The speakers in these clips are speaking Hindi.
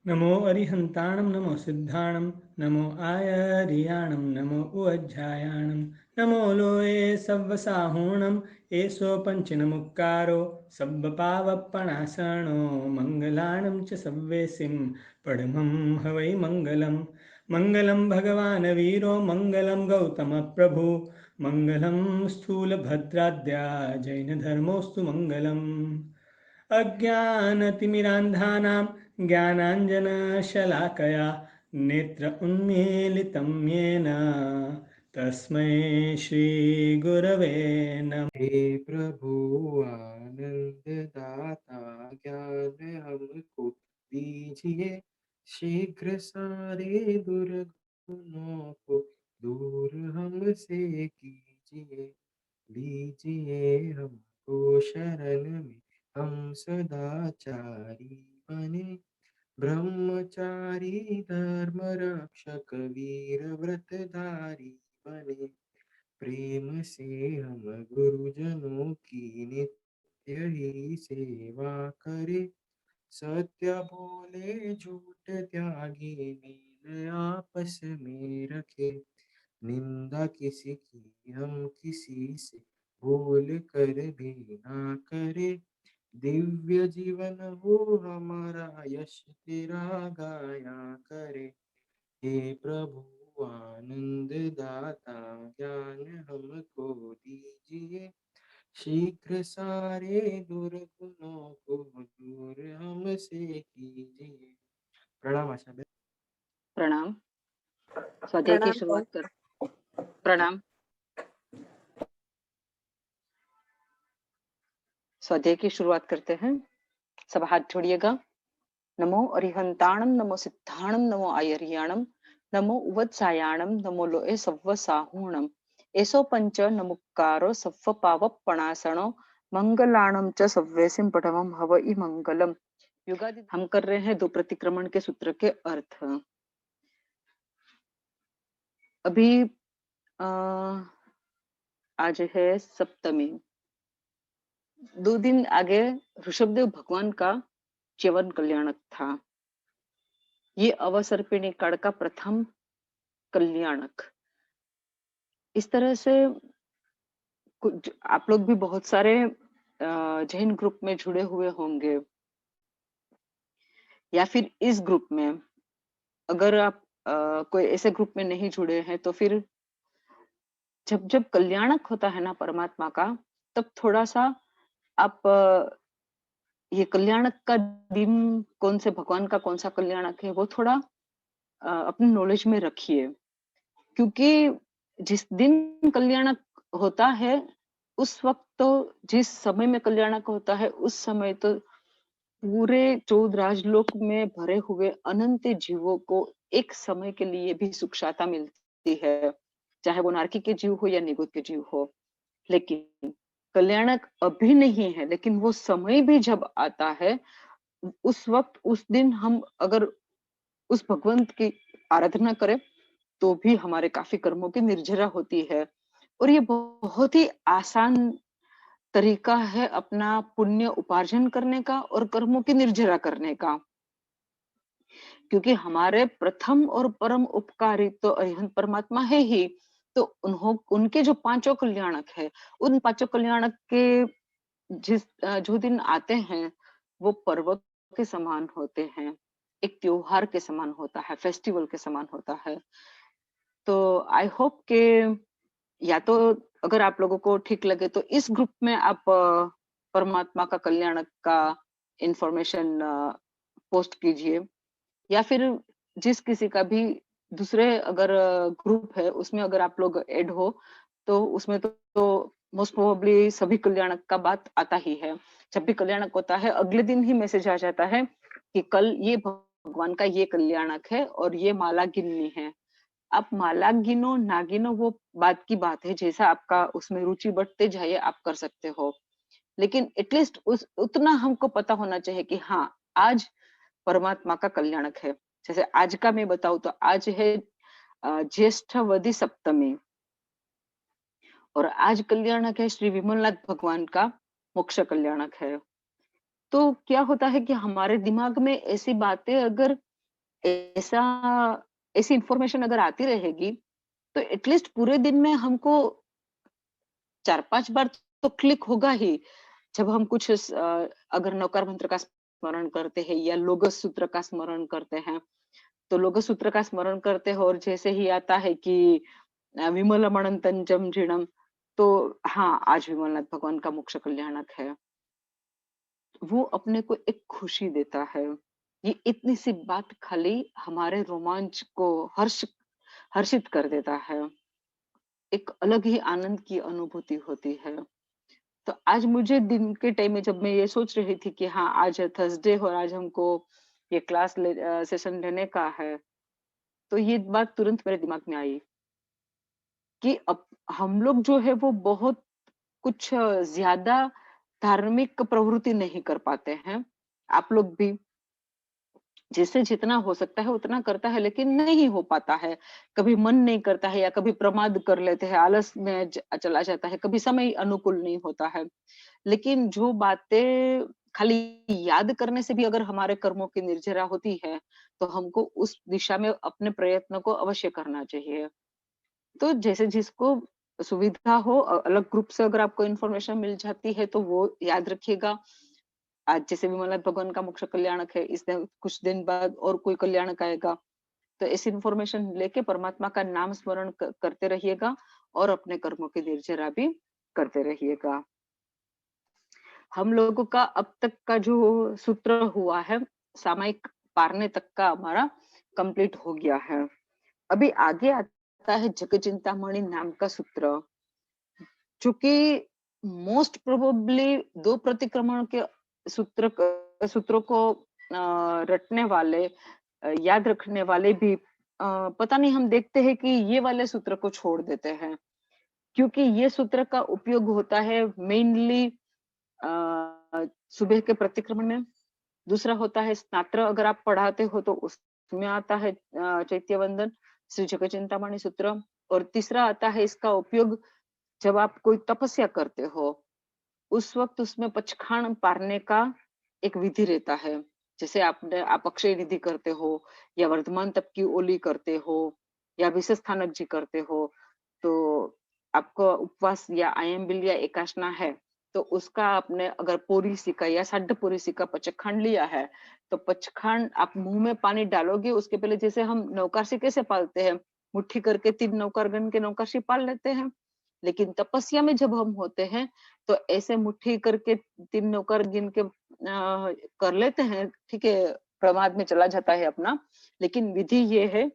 नमो अरिहन्ताणं नमो सिद्धाणं नमो आयर्याणं नमो उज्जायाणं नमो लोये सव्वसाहूणं एषो पञ्चनमुक्कारो सब्बपावप्पणासनो मङ्गलाणं च सव्वेसिं पडमं हवै मङ्गलं मङ्गलं भगवान् वीरो मङ्गलं गौतमप्रभु मङ्गलं स्थूलभद्राद्या जैनधर्मोऽस्तु मङ्गलम् अज्ञानतिमिरान्धानां ज्ञानाञ्जनशलाकया नेत्र उन्मीलितं येन तस्मै श्रीगुरवे नमः। हे प्रभु आनंद दाता ज्ञान हमको दीजिए, शीघ्र सारे दुर्गुणों को दूर हमसे कीजिए। लीजिए हमको शरण में, हम सदाचारी बने, ब्रह्मचारी धर्म रक्षक वीर व्रतधारी बने। प्रेम से हम गुरुजनों की नित्य ही सेवा करें, सत्य बोले झूठ त्यागी मीन आपस में रखे। निंदा किसी की हम किसी से भूल कर भी ना करे, दिव्य जीवन हो हमारा यश तेरा गाया करे। हे प्रभु आनंद दाता ज्ञान हमको दीजिए, शीघ्र सारे दुर्गुणों को दूर हमसे कीजिए। प्रणाम आशा बहन। प्रणाम। स्वाध्याय की शुरुआत कर। प्रणाम। स्वाध्याय की शुरुआत करते हैं। सब हाथ जोड़िएगा। नमो अरिहंताणम नमो सिद्धाणम नमो आयर्याणम नमो उवत्सायाणम नमो लोए सव्व साहूणम एसो पंच नमुक्कारो सव्व पावप्पणासनो मंगलाणम च सव्वेसिम पठमम हवई मंगलम। युगादि हम कर रहे हैं दो प्रतिक्रमण के सूत्र के अर्थ। अभी आज है सप्तमी। 2 दिन आगे ऋषभदेव भगवान का च्यवन कल्याणक था। ये अवसर्पिणी काल का प्रथम कल्याणक। इस तरह से कुछ आप लोग भी बहुत सारे जैन ग्रुप में जुड़े हुए होंगे, या फिर इस ग्रुप में अगर आप कोई ऐसे ग्रुप में नहीं जुड़े हैं तो फिर जब जब कल्याणक होता है ना परमात्मा का, तब थोड़ा सा आप ये कल्याणक का दिन कौन से भगवान का कौन सा कल्याणक है वो थोड़ा अपने नॉलेज में रखिए, क्योंकि जिस दिन कल्याणक होता है उस वक्त तो जिस समय में कल्याणक होता है उस समय तो पूरे 14 राजलोक में भरे हुए अनंत जीवों को एक समय के लिए भी सुख शांति मिलती है, चाहे वो नारकी के जीव हो या निगुत के जीव हो। लेकिन कल्याणक अभी नहीं है, लेकिन वो समय भी जब आता है उस वक्त उस दिन हम अगर उस भगवंत की आराधना करें तो भी हमारे काफी कर्मों की निर्जरा होती है। और ये बहुत ही आसान तरीका है अपना पुण्य उपार्जन करने का और कर्मों की निर्जरा करने का, क्योंकि हमारे प्रथम और परम उपकारी तो अरिहंत परमात्मा है ही। तो उनके जो पांचों कल्याणक है, उन पांचों कल्याणक के जो दिन आते हैं वो पर्व के समान होते हैं, एक त्योहार के समान होता है, फेस्टिवल के समान होता है। तो आई होप के या तो अगर आप लोगों को ठीक लगे तो इस ग्रुप में आप परमात्मा का कल्याणक का इंफॉर्मेशन पोस्ट कीजिए, या फिर जिस किसी का भी दूसरे अगर ग्रुप है उसमें अगर आप लोग ऐड हो तो उसमें तो मोस्ट प्रोबेबली सभी कल्याणक का बात आता ही है। जब भी कल्याणक होता है अगले दिन ही मैसेज आ जाता है कि कल ये भगवान का ये कल्याणक है और ये माला गिननी है। आप माला गिनो ना गिनो वो बात की बात है, जैसा आपका उसमें रुचि बढ़ते जाए आप कर सकते हो, लेकिन एटलीस्ट उस उतना हमको पता होना चाहिए कि हाँ आज परमात्मा का कल्याणक है। जैसे आज का मैं बताऊं तो आज है ज्येष्ठवदी सप्तमी, और आज कल्याणक है श्री विमलनाथ भगवान का मोक्ष कल्याणक है। तो क्या होता है कि हमारे दिमाग में ऐसी बातें अगर ऐसा ऐसी इंफॉर्मेशन अगर आती रहेगी तो एटलीस्ट पूरे दिन में हमको 4-5 बार तो क्लिक होगा ही। जब हम कुछ अगर नौकार मंत्र का स्मरण करते हैं या लोगस सूत्र का स्मरण करते हैं, तो लोगस सूत्र का स्मरण करते हैं और जैसे ही आता है कि विमलमणं तंजम जीर्णम, तो हाँ, आज विमलनाथ भगवान का मोक्ष कल्याणक है। वो अपने को एक खुशी देता है। ये इतनी सी बात खाली हमारे रोमांच को हर्षित कर देता है। एक अलग ही आनंद की अनुभूति होती है। तो आज मुझे दिन के टाइम में जब मैं ये सोच रही थी कि हाँ, आज थर्सडे और आज हमको ये सेशन लेने का है, तो ये बात तुरंत मेरे दिमाग में आई कि अब हम लोग जो है वो बहुत कुछ ज्यादा धार्मिक प्रवृत्ति नहीं कर पाते हैं। आप लोग भी जिससे जितना हो सकता है उतना करता है, लेकिन नहीं हो पाता है। कभी मन नहीं करता है या कभी प्रमाद कर लेते हैं, आलस में चला जाता है, कभी समय अनुकूल नहीं होता है। लेकिन जो बातें खाली याद करने से भी अगर हमारे कर्मों की निर्जरा होती है, तो हमको उस दिशा में अपने प्रयत्न को अवश्य करना चाहिए। तो जैसे जिसको सुविधा हो, अलग ग्रुप से अगर आपको इन्फॉर्मेशन मिल जाती है तो वो याद रखिएगा। आज जैसे विमलनाथ भगवान का मोक्ष कल्याणक है, इस दिन कुछ दिन बाद और कोई कल्याणक आएगा। तो ऐसी इन्फॉर्मेशन लेके परमात्मा का नाम स्मरण करते रहिएगा और अपने कर्मों की निर्जरा भी करते रहिएगा। हम लोगों का अब तक का जो सूत्र हुआ है, सामायिक पारने तक का हमारा कंप्लीट हो गया है। अभी आगे आता है जग चिंतामणि नाम का सूत्र, जो कि मोस्ट प्रोबेबली 2 प्रतिक्रमण के सूत्रों को रटने वाले, याद रखने वाले भी पता नहीं, हम देखते हैं कि ये वाले सूत्र को छोड़ देते हैं, क्योंकि ये सूत्र का उपयोग होता है मेनली सुबह के प्रतिक्रमण में। दूसरा होता है स्नात्र, अगर आप पढ़ाते हो तो उसमें आता है चैत्य वंदन, श्री जग चिंतामणि सूत्र। और तीसरा आता है इसका उपयोग जब आप कोई तपस्या करते हो, उस वक्त उसमें पचखाण पारने का एक विधि रहता है। जैसे आप अक्षय निधि करते हो या वर्धमान तप की ओली करते हो या विशेष स्थानक जी करते हो, तो आपको उपवास या आयम बिल या एकाशना है, तो उसका आपने अगर पोरीसी का या साढ़ पोरीसी का पचखंड लिया है, तो पचखंड आप मुंह में पानी डालोगे उसके पहले, जैसे हम नौकाशी कैसे पालते हैं, मुट्ठी करके 3 नौकर गण के नौकाशी पाल लेते हैं। लेकिन तपस्या में जब हम होते हैं तो ऐसे मुट्ठी करके 3 नौकर गिन के कर लेते हैं, ठीक है, प्रमाद में चला जाता है अपना। लेकिन विधि ये है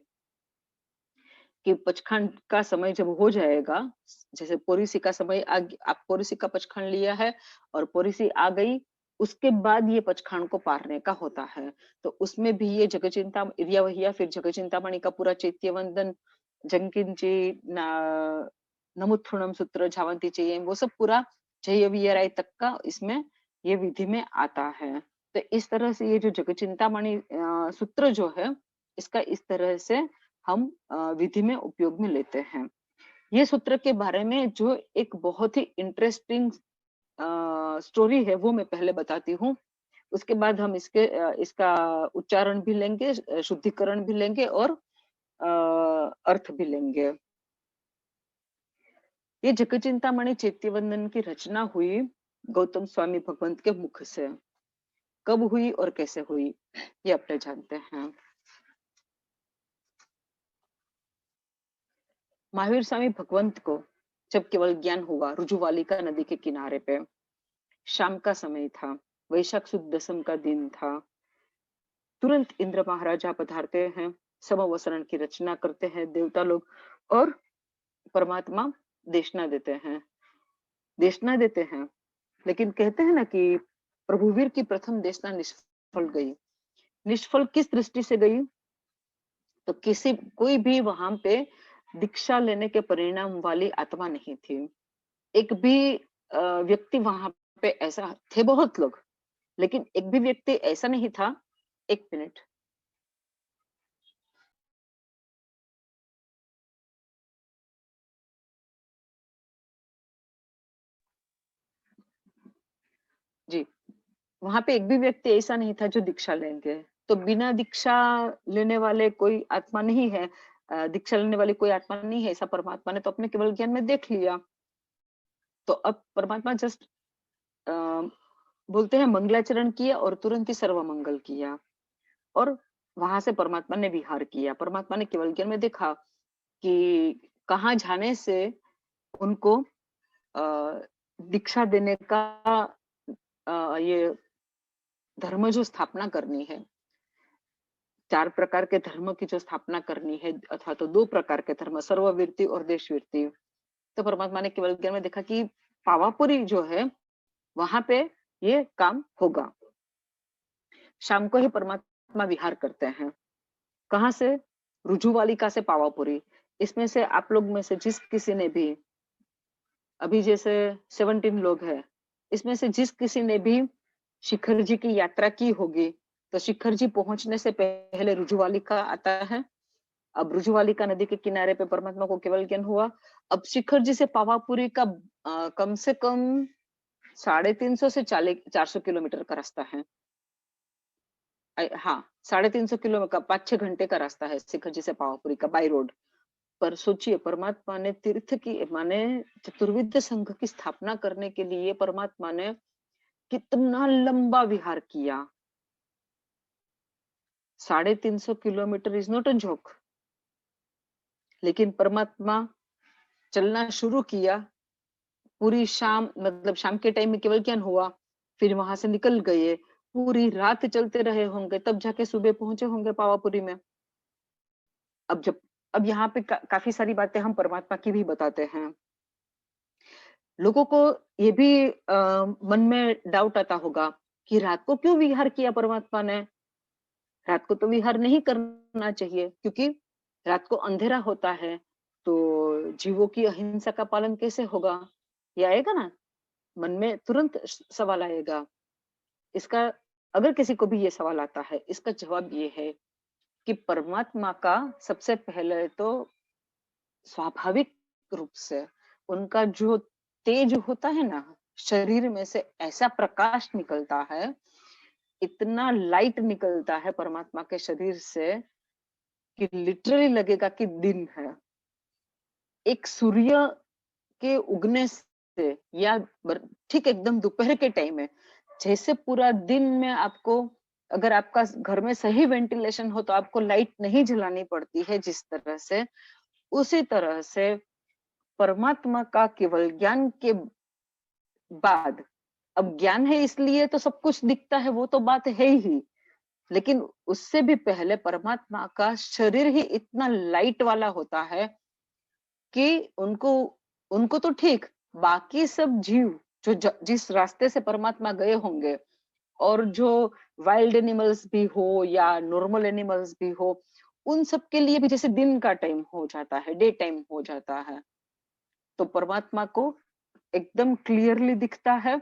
कि पचखंड का समय जब हो जाएगा, जैसे पोरीसी का समय आप पोरीसी का पचखंड लिया है और पोरीसी आ गई, उसके बाद ये पचखंड को पारने का होता है। तो उसमें भी ये जगचिंता इरिया वहिया, फिर जगचिंतामणि का पूरा चैत्य वंदन, जंकिंची नमुत्थुणम सूत्र, झावंती चाहिए, वो सब पूरा जय वियराय तक का इसमें ये विधि में आता है। तो इस तरह से ये जो जगचिंतामणि सूत्र जो है, इसका इस तरह से हम विधि में उपयोग में लेते हैं। ये सूत्र के बारे में जो एक बहुत ही इंटरेस्टिंग स्टोरी है वो मैं पहले बताती हूँ। उसके बाद हम इसका उच्चारण भी लेंगे, शुद्धिकरण भी लेंगे और अर्थ भी लेंगे। ये जगचिंतामणि चैत्यवंदन की रचना हुई गौतम स्वामी भगवंत के मुख से। कब हुई और कैसे हुई, ये अपने जानते हैं। महावीर स्वामी भगवंत को जब केवल ज्ञान हुआ, रुजुवालिका नदी के किनारे पे, शाम का समय था, वैशाख सुद दसम का दिन था। तुरंत इंद्र महाराजा पधारते हैं, समवसरण की रचना करते हैं देवता लोग, और परमात्मा देशना देते हैं, देशना देते हैं। लेकिन कहते हैं ना कि प्रभुवीर की प्रथम देशना निष्फल गई। निष्फल किस दृष्टि से गई? तो किसी कोई भी वहां पे दीक्षा लेने के परिणाम वाली आत्मा नहीं थी। एक भी व्यक्ति वहां पे ऐसा थे, बहुत लोग, लेकिन एक भी व्यक्ति ऐसा नहीं था। एक मिनट जी, वहां पे एक भी व्यक्ति ऐसा नहीं था जो दीक्षा लेंगे। तो बिना दीक्षा लेने वाले कोई आत्मा नहीं है, दीक्षा लेने वाली कोई आत्मा नहीं है, ऐसा परमात्मा ने तो अपने केवल ज्ञान में देख लिया। तो अब परमात्मा जस्ट बोलते हैं मंगलाचरण किया और तुरंत ही सर्व मंगल किया, और वहां से परमात्मा ने विहार किया। परमात्मा ने केवल ज्ञान में देखा कि कहाँ जाने से उनको दीक्षा देने का ये धर्म जो स्थापना करनी है, 4 प्रकार के धर्म की जो स्थापना करनी है, अथवा तो 2 प्रकार के धर्म, सर्ववीरति और देशवीरति। तो परमात्मा ने केवल ज्ञान में देखा कि पावापुरी जो है वहां पे ये काम होगा। शाम को ही परमात्मा विहार करते हैं। कहाँ से? रुजुवालिका से पावापुरी। इसमें से आप लोग में से जिस किसी ने भी, अभी जैसे 17 लोग हैं, इसमें से जिस किसी ने भी शिखर जी की यात्रा की होगी, तो शिखर जी पहुंचने से पहले रुजुवालिका आता है। अब रुजुवालिका नदी के किनारे पे परमात्मा को केवल ज्ञान हुआ। अब शिखर जी से पावापुरी का कम से कम 350 से 400 किलोमीटर का रास्ता है। हाँ, 350 किलो का 5-6 घंटे का रास्ता है शिखर जी से पावापुरी का बाय रोड। पर सोचिए, परमात्मा ने तीर्थ की माने चतुर्विध संघ की स्थापना करने के लिए परमात्मा ने कितना लंबा विहार किया। 350 kilometre is not a joke. लेकिन परमात्मा चलना शुरू किया, पूरी शाम, मतलब शाम के टाइम में केवल ज्ञान हुआ, फिर वहां से निकल गए, पूरी रात चलते रहे होंगे, तब जाके सुबह पहुंचे होंगे पावापुरी में। अब यहाँ पे काफी सारी बातें हम परमात्मा की भी बताते हैं। लोगों को ये भी मन में डाउट आता होगा कि रात को क्यों विहार किया परमात्मा ने? रात को तो विहार नहीं करना चाहिए, क्योंकि रात को अंधेरा होता है, तो जीवों की अहिंसा का पालन कैसे होगा? ये आएगा ना मन में, तुरंत सवाल आएगा। इसका, अगर किसी को भी ये सवाल आता है, इसका जवाब ये है कि परमात्मा का सबसे पहले तो स्वाभाविक रूप से उनका जो तेज होता है ना, शरीर में से ऐसा प्रकाश निकलता है, इतना लाइट निकलता है परमात्मा के शरीर से कि लिटरली लगेगा कि दिन है। एक सूर्य के उगने से या ठीक एकदम दोपहर के टाइम में, जैसे पूरा दिन में आपको, अगर आपका घर में सही वेंटिलेशन हो तो आपको लाइट नहीं जलानी पड़ती है जिस तरह से, उसी तरह से परमात्मा का केवल ज्ञान के बाद, अब ज्ञान है इसलिए तो सब कुछ दिखता है, वो तो बात है ही, लेकिन उससे भी पहले परमात्मा का शरीर ही इतना लाइट वाला होता है कि उनको उनको तो ठीक, बाकी सब जीव जो जिस रास्ते से परमात्मा गए होंगे, और जो वाइल्ड एनिमल्स भी हो या नॉर्मल एनिमल्स भी हो, उन सब के लिए भी जैसे दिन का टाइम हो जाता है, डे टाइम हो जाता है, तो परमात्मा को एकदम क्लियरली दिखता है।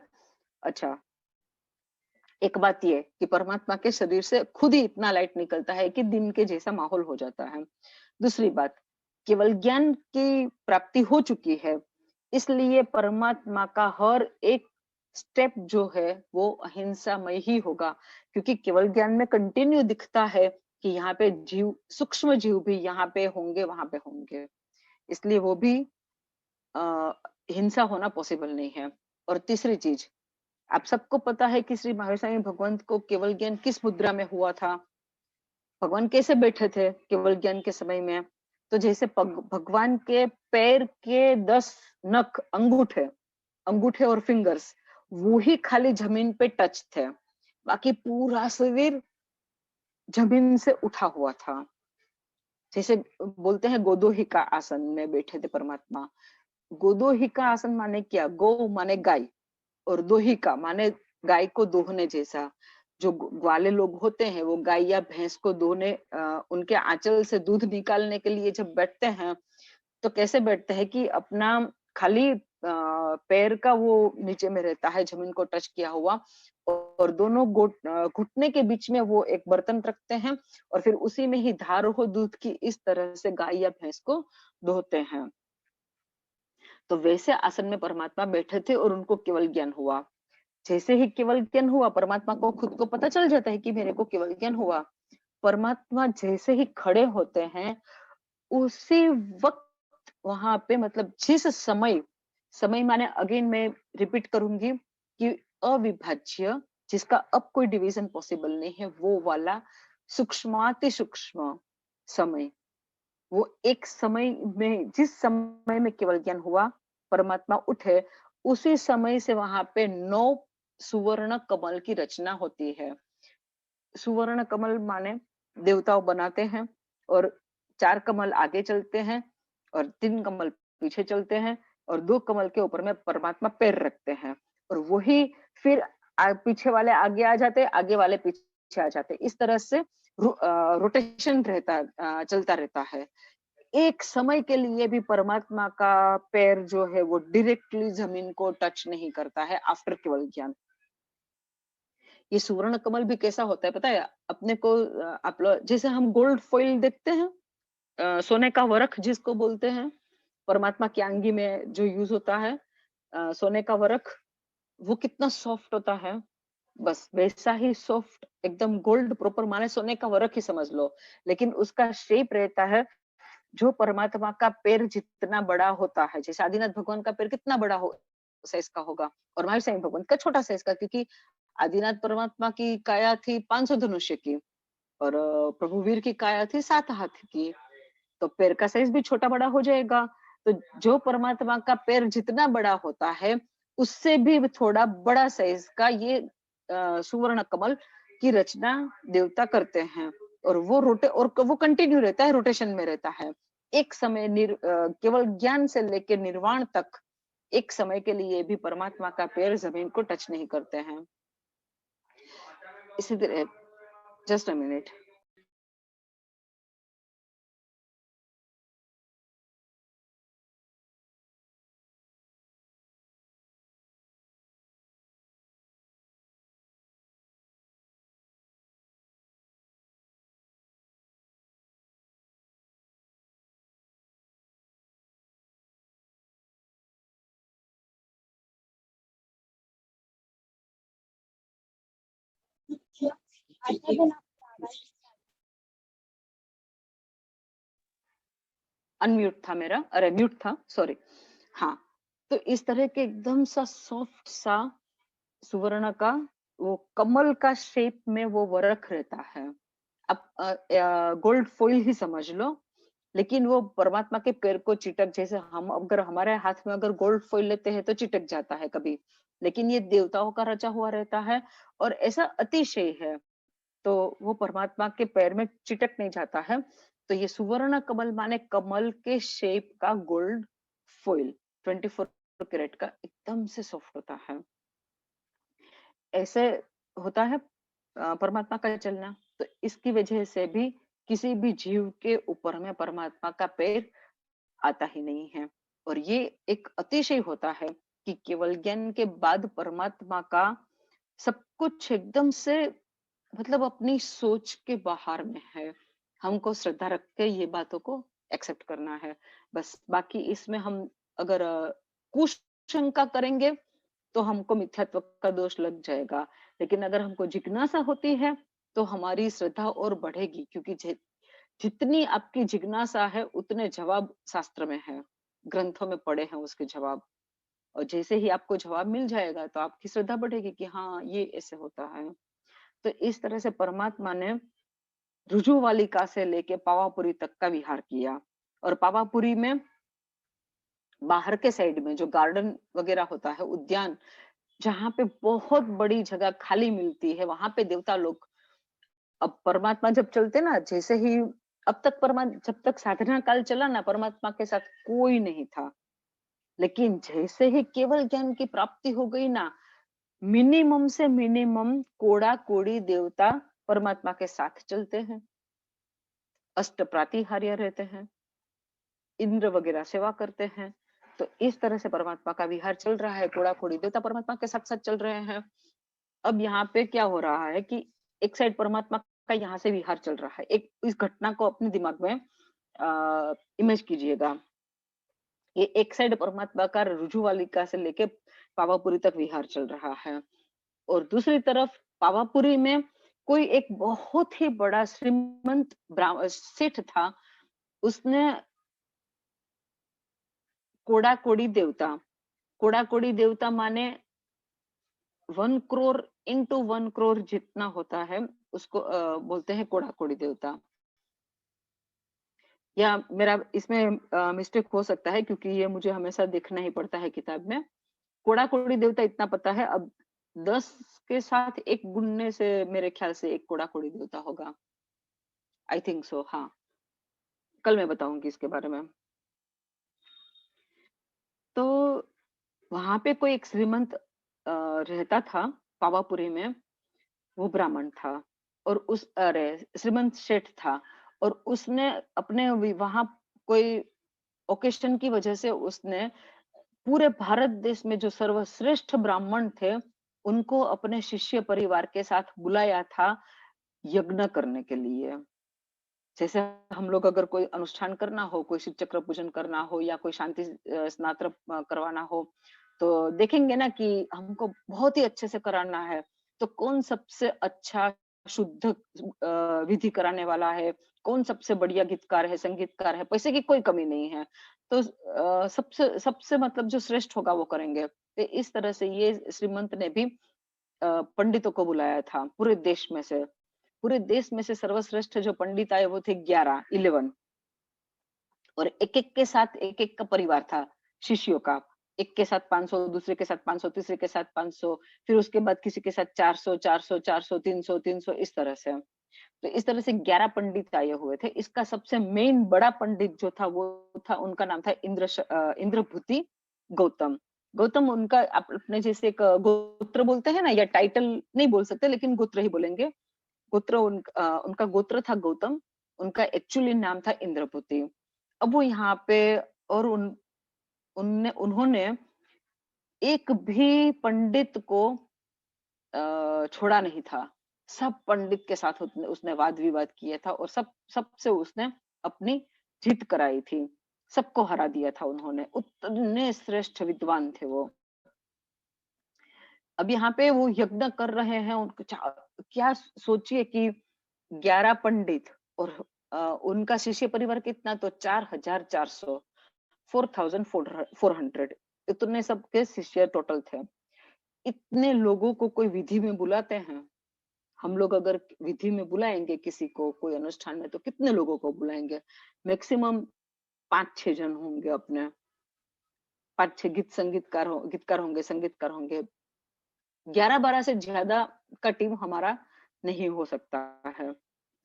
अच्छा, एक बात ये कि परमात्मा के शरीर से खुद ही इतना लाइट निकलता है कि दिन के जैसा माहौल हो जाता है। दूसरी बात, केवल ज्ञान की प्राप्ति हो चुकी है, इसलिए परमात्मा का हर एक स्टेप जो है वो अहिंसामय ही होगा, क्योंकि केवल ज्ञान में कंटिन्यू दिखता है कि यहाँ पे जीव, सूक्ष्म जीव भी यहाँ पे होंगे, वहां पे होंगे, इसलिए वो भी हिंसा होना पॉसिबल नहीं है। और तीसरी चीज, आप सबको पता है कि श्री महावीर स्वामी भगवंत को केवल ज्ञान किस मुद्रा में हुआ था? भगवान कैसे बैठे थे केवल ज्ञान के समय में? तो जैसे भगवान के पैर के 10 नख, अंगूठे और फिंगर्स, वो ही खाली जमीन पे टच थे, बाकी पूरा शरीर जमीन से उठा हुआ था। जैसे बोलते हैं गोदोहिका आसन में बैठे थे परमात्मा। गोदोहिका आसन माने क्या? गो माने गाय, और दोहिका माने गाय को दोहने जैसा। जो ग्वाले लोग होते हैं वो गाय या भैंस को दोहने, उनके आंचल से दूध निकालने के लिए जब बैठते हैं तो कैसे बैठते हैं कि अपना खाली पैर का वो नीचे में रहता है, जमीन को टच किया हुआ, और दोनों घुटने के बीच में वो एक बर्तन रखते हैं, और फिर उसी में ही धार हो दूध की, इस तरह से गाय या भैंस को दोहते हैं। तो वैसे आसन में परमात्मा बैठे थे और उनको केवल ज्ञान हुआ। जैसे ही केवल ज्ञान हुआ, परमात्मा को खुद को पता चल जाता है कि मेरे को केवल ज्ञान हुआ, परमात्मा जैसे ही खड़े होते हैं, उसी वक्त वहां पे मतलब जिस समय, समय माने अगेन मैं रिपीट करूंगी कि अविभाज्य, जिसका अब कोई डिवीजन पॉसिबल नहीं है, वो वाला सूक्ष्माति सूक्ष्म समय, वो एक समय में, जिस समय में केवल ज्ञान हुआ, परमात्मा उठे, उसी समय से वहां पे 9 सुवर्ण कमल की रचना होती है। सुवर्ण कमल माने देवताओं बनाते हैं, और 4 कमल आगे चलते हैं और 3 कमल पीछे चलते हैं, और 2 कमल के ऊपर में परमात्मा पैर रखते हैं, और वही फिर पीछे वाले आगे आ जाते हैं, आगे वाले पीछे आ जाते हैं। इस तरह से रोटेशन रहता, चलता रहता है। एक समय के लिए भी परमात्मा का पैर जो है वो डायरेक्टली जमीन को टच नहीं करता है आफ्टर केवल ज्ञान। ये सुवर्ण कमल भी कैसा होता है पता है अपने को? आप लोग जैसे हम गोल्ड फॉइल देखते हैं, सोने का वरख जिसको बोलते हैं, परमात्मा की अंगी में जो यूज होता है, सोने का वरख, वो कितना सॉफ्ट होता है, बस वैसा ही सॉफ्ट एकदम गोल्ड प्रॉपर माने सोने का वरख ही समझ लो, लेकिन उसका शेप रहता है जो परमात्मा का पैर जितना बड़ा होता है। जैसे आदिनाथ भगवान का पैर कितना बड़ा हो साइज का होगा, और महावीर स्वामी भगवान का छोटा साइज का, क्योंकि आदिनाथ परमात्मा की काया थी 500 धनुष्य की, और प्रभु वीर की काया थी 7 हाथ की, तो पैर का साइज भी छोटा बड़ा हो जाएगा। तो जो परमात्मा का पैर जितना बड़ा होता है, उससे भी थोड़ा बड़ा साइज का ये सुवर्ण कमल की रचना देवता करते हैं, और वो कंटिन्यू रहता है, रोटेशन में रहता है। एक समय केवल ज्ञान से लेकर निर्वाण तक एक समय के लिए भी परमात्मा का पैर जमीन को टच नहीं करते हैं। इसी तरह, जस्ट अ मिनट। अनम्यूट था मेरा, अरे म्यूट था, सॉरी। हाँ, तो इस तरह के एकदम सा सॉफ्ट सा सुवर्ण का वो कमल का शेप में वो वरख रहता है। अब गोल्ड फॉइल ही समझ लो, लेकिन वो परमात्मा के पैर को चिटक, जैसे हम अगर हमारे हाथ में अगर गोल्ड फॉइल लेते हैं तो चिटक जाता है कभी, लेकिन ये देवताओं का रचा हुआ रहता है, और ऐसा अतिशय है, तो वो परमात्मा के पैर में चिटक नहीं जाता है। तो ये सुवर्ण कमल माने कमल के शेप का गोल्ड फॉइल 24 कैरेट का एकदम से सॉफ्ट होता है। ऐसे होता है परमात्मा का चलना। तो इसकी वजह से भी किसी भी जीव के ऊपर में परमात्मा का पैर आता ही नहीं है, और ये एक अतिशय होता है कि केवल ज्ञान के बाद परमात्मा का सब कुछ एकदम से मतलब अपनी सोच के बाहर में है। हमको श्रद्धा रख के ये बातों को एक्सेप्ट करना है बस। बाकी इसमें हम अगर कुशंका करेंगे तो हमको मिथ्यात्व का दोष लग जाएगा, लेकिन अगर हमको जिज्ञासा होती है तो हमारी श्रद्धा और बढ़ेगी, क्योंकि जितनी आपकी जिज्ञासा है उतने जवाब शास्त्र में है, ग्रंथों में पड़े हैं उसके जवाब, और जैसे ही आपको जवाब मिल जाएगा तो आपकी श्रद्धा बढ़ेगी कि हाँ ये ऐसे होता है। तो इस तरह से परमात्मा ने रुजुवालिका से लेके पावापुरी तक का विहार किया, और पावापुरी में बाहर के साइड में जो गार्डन वगैरह होता है, उद्यान, जहाँ पे बहुत बड़ी जगह खाली मिलती है, वहां पे देवता लोग, अब परमात्मा जब चलते ना, जैसे ही अब तक परमात्मा, जब तक साधना काल चला ना, परमात्मा के साथ कोई नहीं था, लेकिन जैसे ही केवल ज्ञान की प्राप्ति हो गई ना, मिनिमम से मिनिमम कोड़ा कोड़ी देवता परमात्मा के साथ चलते हैं, अष्ट प्रातिहार्य रहते हैं, इंद्र वगैरह सेवा करते हैं। तो इस तरह से परमात्मा का विहार चल रहा है, कोड़ा कोड़ी देवता परमात्मा के साथ साथ चल रहे हैं। अब यहाँ पे क्या हो रहा है कि एक साइड परमात्मा का यहाँ से विहार चल रहा है, एक इस घटना को अपने दिमाग में इमेज कीजिएगा। ये एक साइड परमात्मा का रुजुवालिका से लेके पावापुरी तक विहार चल रहा है, और दूसरी तरफ पावापुरी में कोई एक बहुत ही बड़ा श्रीमंत सेठ था, उसने कोड़ा-कोड़ी देवता, कोड़ा-कोड़ी देवता माने 1 करोड़ इंटू 1 करोड़ जितना होता है, उसको बोलते हैं कोड़ा-कोड़ी देवता। या मेरा इसमें मिस्टेक हो सकता है, क्योंकि ये मुझे हमेशा देखना ही पड़ता है किताब में। कोड़ा-कोड़ी देवता इतना पता है, अब 10 के साथ 1 गुणने से मेरे ख्याल से एक कोड़ा-कोड़ी देवता होगा। आई थिंक सो, हाँ। कल मैं बताऊँगी इसके बारे में। तो वहाँ पे कोई एक श्रीमंत रहता था पावापुरी में, वो ब्राह्मण था, और उस अरे श्रीमंत सेठ था, और उसने अपने वहाँ कोई ओकेशन की वजह से उसने पूरे भारत देश में जो सर्वश्रेष्ठ ब्राह्मण थे, उनको अपने शिष्य परिवार के साथ बुलाया था यज्ञ करने के लिए। जैसे हम लोग अगर कोई अनुष्ठान करना हो, कोई शिव चक्र पूजन करना हो या कोई शांति स्नात्र करवाना हो, तो देखेंगे ना कि हमको बहुत ही अच्छे से कराना है, तो कौन सबसे अच्छा शुद्ध विधि कराने वाला है, कौन सबसे बढ़िया गीतकार है, संगीतकार है, पैसे की कोई कमी नहीं है। तो सबसे सबसे मतलब जो श्रेष्ठ होगा वो करेंगे। तो इस तरह से ये श्रीमंत ने भी पंडितों को बुलाया था पूरे देश में से। पूरे देश में से सर्वश्रेष्ठ जो पंडित आए वो थे 11 और एक-एक के साथ एक-एक का परिवार था शिष्यों का। एक के साथ 500, दूसरे के साथ 500, तीसरे के साथ 500, फिर उसके बाद किसी के साथ 400, 400, 400, 300, 300 इस तरह से। तो इस तरह से 11 पंडित आए हुए थे। इसका सबसे मेन बड़ा पंडित जो था वो था, उनका नाम था इंद्रभूति गौतम। गौतम उनका अपने जैसे एक गोत्र बोलते हैं ना, या टाइटल नहीं बोल सकते, लेकिन गोत्र ही बोलेंगे। उनका गोत्र था गौतम, उनका एक्चुअली नाम था इंद्रभूति। अब वो यहाँ पे और उन्होंने एक भी पंडित को छोड़ा नहीं था। सब पंडित के साथ उसने वाद-विवाद किया था, और सबसे उसने अपनी जीत कराई थी। सबको हरा दिया था उन्होंने, उतने श्रेष्ठ विद्वान थे वो। अब यहाँ पे वो यज्ञ कर रहे हैं, उनको क्या सोचिए कि 11 पंडित और उनका शिष्य परिवार कितना, तो 4400, 4400 इतने सबके शिष्य टोटल थे। इतने लोगों को कोई विधि में बुलाते हैं? हम लोग अगर विधि में बुलाएंगे किसी को कोई अनुष्ठान में, तो कितने लोगों को बुलाएंगे? मैक्सिमम 5-6 जन होंगे अपने। 5-6 गीतकार होंगे, संगीतकार होंगे। 11-12 से ज्यादा का टीम हमारा नहीं हो सकता है।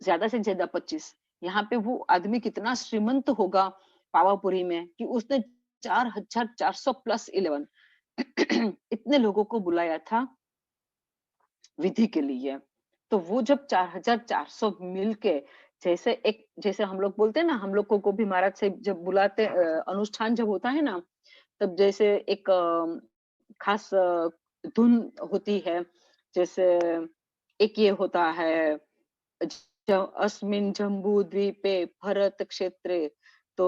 ज्यादा से ज्यादा 25। यहाँ पे वो आदमी कितना श्रीमंत होगा पावापुरी में, कि उसने 4400 प्लस 11 इतने लोगों को बुलाया था विधि के लिए। तो वो जब 4400 मिलके, जैसे हम लोग बोलते हैं ना, हम लोग को भी महाराज से जब बुलाते अनुष्ठान जब होता है ना, तब जैसे एक खास धुन होती है। जैसे एक ये होता है, अस्मिन् जम्बू द्वीपे भरत क्षेत्रे, तो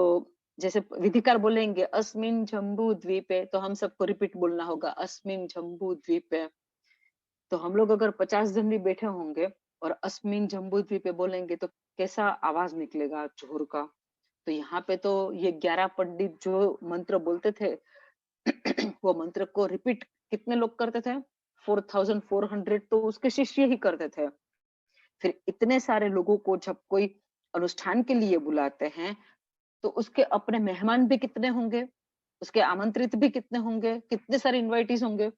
जैसे विधिकार बोलेंगे अस्मिन् जम्बू द्वीपे, तो हम सबको रिपीट बोलना होगा अस्मिन् जम्बू द्वीपे। तो हम लोग अगर 50 जन भी बैठे होंगे और अस्मिन जम्बूद्वीप पे बोलेंगे, तो कैसा आवाज निकलेगा जोर का। तो यहाँ पे तो ये 11 पंडित जो मंत्र बोलते थे वो मंत्र को रिपीट कितने लोग करते थे? 4400 तो उसके शिष्य ही करते थे। फिर इतने सारे लोगों को जब कोई अनुष्ठान के लिए बुलाते हैं, तो उसके अपने मेहमान भी कितने होंगे, उसके आमंत्रित भी कितने होंगे, कितने सारे इनवाइटीज होंगे।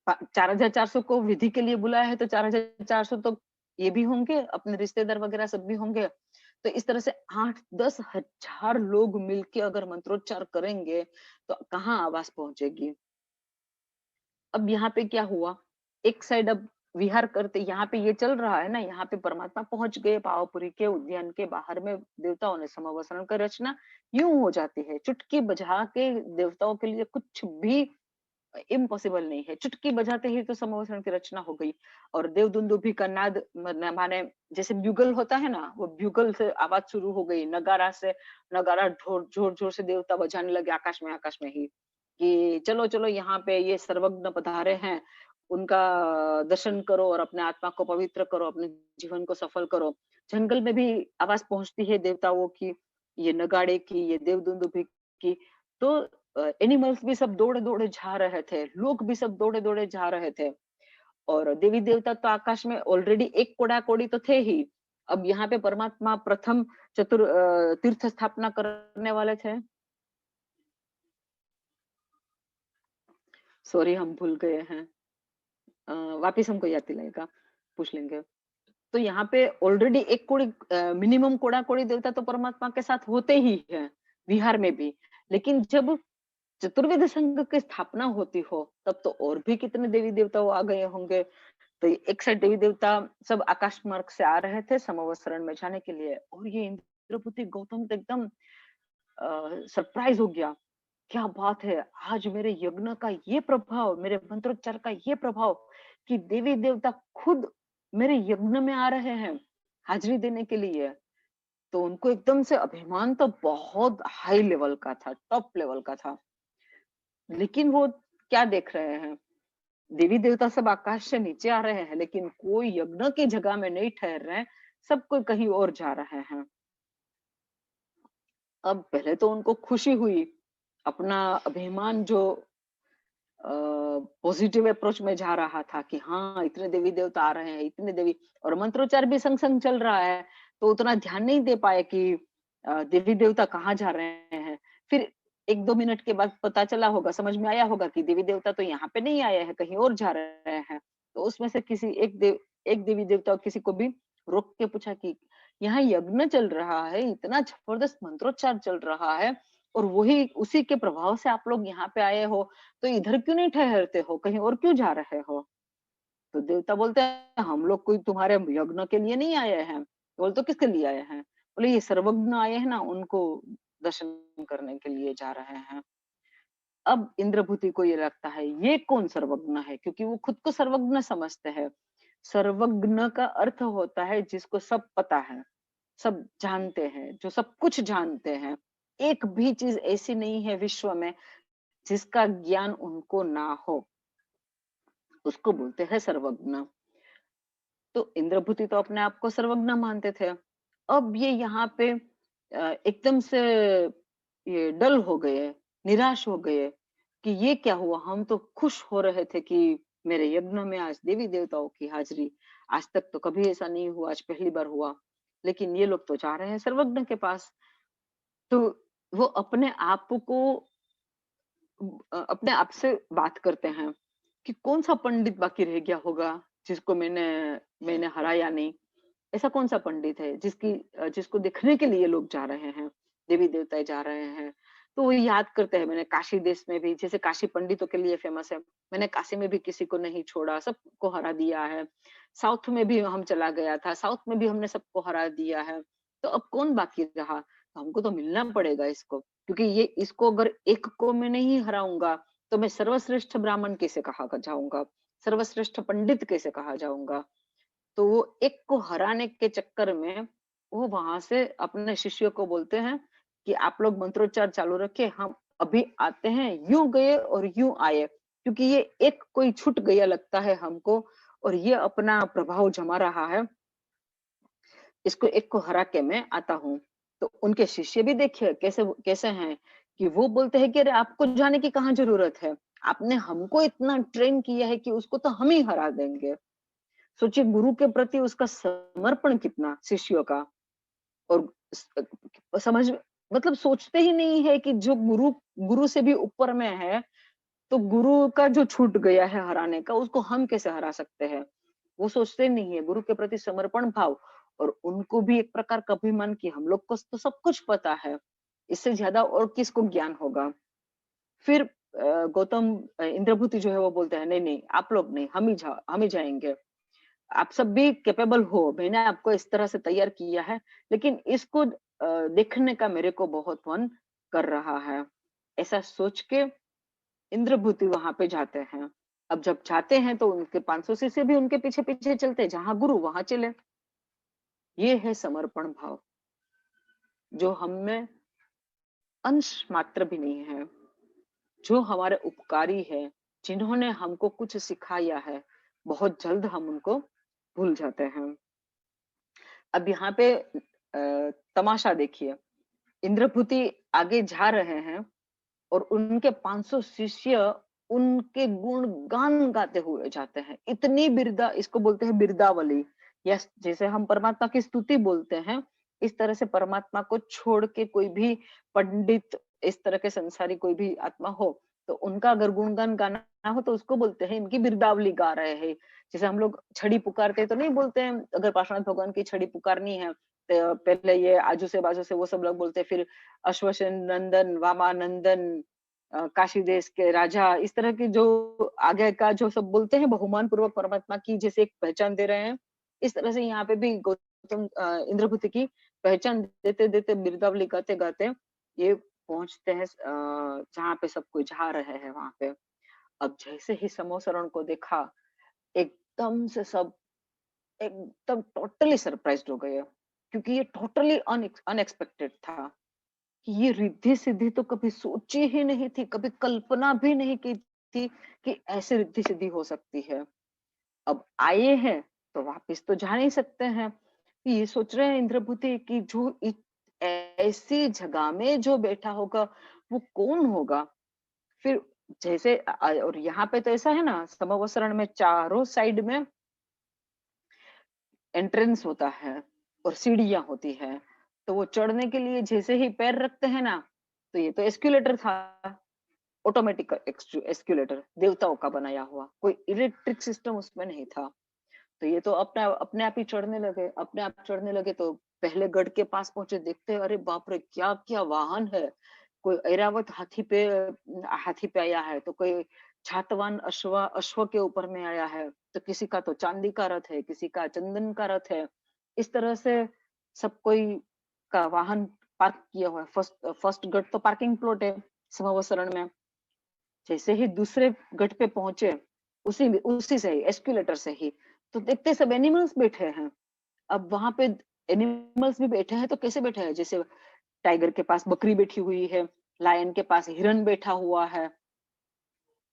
4400 को विधि के लिए बुलाया है, तो 4400 तो ये भी होंगे, अपने रिश्तेदार वगैरह सब भी होंगे। तो इस तरह से 8-10 हजार लोग मिलके अगर मंत्रोच्चार करेंगे, तो कहाँ आवाज पहुंचेगी। अब यहाँ पे क्या हुआ, एक साइड अब विहार करते, यहाँ पे ये चल रहा है ना, यहाँ पे परमात्मा पहुंच गए पावापुरी के उद्यान के बाहर में, देवताओं ने समवसरण कर रचना यूं हो जाती है। चुटकी बजा के देवताओं के लिए कुछ भी इम्पॉसिबल नहीं है। चुटकी बजाते ही तो समवसरण की रचना हो गई। और देव दुंदुभी का नाद माने जैसे ब्यूगल होता है ना, वो ब्यूगल से आवाज शुरू हो गई। नगारा जोर जोर जोर से देवता बजाने लगे आकाश में ही, कि चलो चलो यहाँ पे ये सर्वज्ञ पधारे हैं, उनका दर्शन करो और अपने आत्मा को पवित्र करो, अपने जीवन को सफल करो। जंगल में भी आवाज पहुंचती है देवताओं की, ये नगाड़े की, ये देवदुंदुभी की। तो एनिमल्स भी सब दौड़े दौड़े जा रहे थे, लोग भी सब दौड़े दौड़े जा रहे थे। और देवी देवता तो आकाश में ऑलरेडी एक कोड़ा कोड़ी तो थे ही। अब यहाँ पे परमात्मा प्रथम तीर्थ स्थापना करने वाले थे। सॉरी, हम भूल गए हैं। वापिस हमको याद दिलाएगा, पूछ लेंगे। तो यहाँ पे ऑलरेडी एक कोड़ी मिनिमम कोड़ा कोड़ी देवता तो परमात्मा के साथ होते ही है विहार में भी। लेकिन जब चतुर्वेद संघ की स्थापना होती हो तब तो और भी कितने देवी देवता आ गए होंगे। तो एक साइड देवी देवता सब आकाश मार्ग से आ रहे थे समवसरण में जाने के लिए, और ये इंद्रपुति गौतम तो एकदम सरप्राइज हो गया। क्या बात है, आज मेरे यज्ञ का ये प्रभाव, मेरे मंत्रोच्चार का ये प्रभाव कि देवी देवता खुद मेरे यज्ञ में आ रहे हैं हाजिरी देने के लिए। तो उनको एकदम से अभिमान तो बहुत हाई लेवल का था, टॉप लेवल का था। लेकिन वो क्या देख रहे हैं, देवी देवता सब आकाश से नीचे आ रहे हैं, लेकिन कोई यज्ञ की जगह में नहीं ठहर रहे हैं, सब कोई कहीं और जा रहे हैं। अब पहले तो उनको खुशी हुई, अपना अभिमान जो पॉजिटिव अप्रोच में जा रहा था कि हाँ इतने देवी देवता आ रहे हैं, इतने देवी, और मंत्रोच्चार भी संग संग चल रहा है, तो उतना ध्यान नहीं दे पाए कि देवी देवता कहाँ जा रहे हैं। फिर 1-2 मिनट के बाद पता चला होगा, समझ में आया होगा कि देवी देवता तो यहाँ पे नहीं आए हैं, कहीं और जा रहे हैं। तो उसमें से किसी एक देवी देवता किसी को भी रोक के पूछा कि यहाँ यज्ञ चल रहा है, इतना जबरदस्त मंत्रोच्चार चल रहा है, और वही उसी के प्रभाव से आप लोग यहाँ पे आए हो, तो इधर क्यों नहीं ठहरते हो, कहीं और क्यों जा रहे हो? तो देवता बोलते हैं हम लोग कोई तुम्हारे यज्ञ के लिए नहीं आए हैं। बोले तो किसके लिए आए हैं? बोले ये सर्वज्ञ आए हैं ना, उनको दर्शन करने के लिए जा रहे हैं। अब इंद्रभूति को ये लगता है ये कौन सर्वज्ञ है, क्योंकि वो खुद को सर्वज्ञ समझते हैं। सर्वज्ञ का अर्थ होता है जिसको सब पता है, सब जानते हैं, जो सब कुछ जानते हैं। एक भी चीज ऐसी नहीं है विश्व में जिसका ज्ञान उनको ना हो, उसको बोलते हैं सर्वज्ञ। तो इंद्रभूति तो अपने आप को सर्वज्ञ मानते थे। अब ये यहाँ पे एकदम से ये डल हो गए, निराश हो गए कि ये क्या हुआ। हम तो खुश हो रहे थे कि मेरे यज्ञ में आज देवी देवताओं की हाजिरी, आज तक तो कभी ऐसा नहीं हुआ, आज पहली बार हुआ। लेकिन ये लोग तो जा रहे हैं सर्वज्ञ के पास। तो वो अपने आप को अपने आप से बात करते हैं कि कौन सा पंडित बाकी रह गया होगा जिसको मैंने मैंने हराया नहीं। ऐसा कौन सा पंडित है जिसको देखने के लिए लोग जा रहे हैं, देवी देवता जा रहे हैं। तो वो याद करते हैं, मैंने काशी देश में भी, जैसे काशी पंडितों के लिए फेमस है, मैंने काशी में भी किसी को नहीं छोड़ा, सबको हरा दिया है। साउथ में भी हम चला गया था, साउथ में भी हमने सबको हरा दिया है। तो अब कौन बाकी रहा? तो हमको तो मिलना पड़ेगा इसको, क्योंकि ये इसको अगर एक को मैं नहीं हराऊंगा तो मैं सर्वश्रेष्ठ ब्राह्मण कैसे कहा जाऊंगा, सर्वश्रेष्ठ पंडित कैसे कहा जाऊंगा। तो वो एक को हराने के चक्कर में वो वहां से अपने शिष्यों को बोलते हैं कि आप लोग मंत्रोच्चार चालू रखे, हम अभी आते हैं। यूं गए और यूं आए, क्योंकि ये एक कोई छूट गया लगता है हमको, और ये अपना प्रभाव जमा रहा है, इसको एक को हरा के मैं आता हूँ। तो उनके शिष्य भी देखिए कैसे कैसे हैं कि वो बोलते हैं कि अरे आपको जाने की कहाँ जरूरत है, आपने हमको इतना ट्रेन किया है कि उसको तो हम ही हरा देंगे। सोचिए गुरु के प्रति उसका समर्पण कितना, शिष्यों का। और समझ मतलब सोचते ही नहीं है कि जो गुरु गुरु से भी ऊपर में है, तो गुरु का जो छूट गया है हराने का, उसको हम कैसे हरा सकते हैं। वो सोचते नहीं है गुरु के प्रति समर्पण भाव। और उनको भी एक प्रकार का अभिमान कि हम लोग को तो सब कुछ पता है, इससे ज्यादा और किसको ज्ञान होगा। फिर गौतम इंद्रभूति जो है वो बोलते हैं नहीं नहीं आप लोग नहीं, हम ही जाएंगे। आप सब भी कैपेबल हो, मैंने आपको इस तरह से तैयार किया है, लेकिन इसको देखने का मेरे को बहुत मन कर रहा है। ऐसा सोच के इंद्रभूति वहां पे जाते हैं। अब जब जाते हैं तो उनके 500 शिष्य भी उनके पीछे पीछे चलते हैं, जहां गुरु वहां चले। ये है समर्पण भाव, जो हम में अंश मात्र भी नहीं है। जो हमारे उपकारी है, जिन्होंने हमको कुछ सिखाया है, बहुत जल्द हम उनको भूल जाते हैं। अब यहाँ पे तमाशा देखिए, इंद्रभूति आगे जा रहे हैं और उनके 500 शिष्य उनके गुणगान गाते हुए जाते हैं। इतनी बिरदा, इसको बोलते हैं बिरदावली, या जैसे हम परमात्मा की स्तुति बोलते हैं, इस तरह से परमात्मा को छोड़ के कोई भी पंडित, इस तरह के संसारी कोई भी आत्मा हो, तो उनका अगर गुणगान गाना हो तो उसको बोलते हैं इनकी बिरदावली गा रहे हैं। जैसे हम लोग छड़ी पुकारते हैं तो नहीं बोलते हैं, अगर पार्श्वनाथ भगवान की छड़ी पुकारनी है तो पहले ये आजू से बाजू से वो सब लोग बोलते हैं, फिर अश्वसेन नंदन, वामानंदन, काशी देश के राजा, इस तरह की जो आगे का जो सब बोलते हैं, बहुमान पूर्वक परमात्मा की जैसे एक पहचान दे रहे हैं, इस तरह से यहाँ पे भी गौतम इंद्रभूति की पहचान देते देते, बिरदावली गाते गाते ये पहुंचते हैं जहाँ पे सब कोई जा रहे हैं वहां पे। अब जैसे ही समोसरण को देखा, एकदम से सब एकदम टोटली सरप्राइज्ड हो गए, क्योंकि ये टोटली अनएक्सपेक्टेड था। कि ये रिद्धि सिद्धि तो कभी सोची ही नहीं थी, कभी कल्पना भी नहीं की थी कि ऐसे रिद्धि सिद्धि हो सकती है। अब आए हैं तो वापस तो जा नहीं सकते हैं। ये सोच रहे हैं इंद्रभूति की जो ऐसी जगह में जो बैठा होगा वो कौन होगा। फिर जैसे और यहाँ पे तो ऐसा है ना, समवसरण में चारों साइड में एंट्रेंस होता है और सीढ़ियां होती है, तो वो चढ़ने के लिए जैसे ही पैर रखते हैं ना, तो ये तो एस्केलेटर था, ऑटोमेटिक एस्केलेटर, देवताओं का बनाया हुआ, कोई इलेक्ट्रिक सिस्टम उसमें नहीं था। तो ये तो अपने अपने आप ही चढ़ने लगे, अपने आप चढ़ने लगे। तो पहले गढ़ के पास पहुंचे, देखते हैं अरे बाप रे, क्या क्या वाहन है। कोई ऐरावत हाथी पे आया है, तो कोई छातवान अश्व के ऊपर में आया है, तो किसी का तो चांदी का रथ है, किसी का चंदन का रथ है। इस तरह से सब कोई का वाहन पार्क किया हुआ है। फर्स्ट फर्स्ट गढ़ तो पार्किंग प्लॉट है समवसरण में। जैसे ही दूसरे गढ़ पे पहुंचे, उसी से ही एस्केलेटर से ही, तो देखते सब एनिमल्स बैठे हैं। अब वहां पे एनिमल्स भी बैठे हैं, तो कैसे बैठे हैं, जैसे टाइगर के पास बकरी बैठी हुई है, लायन के पास हिरन बैठा हुआ है,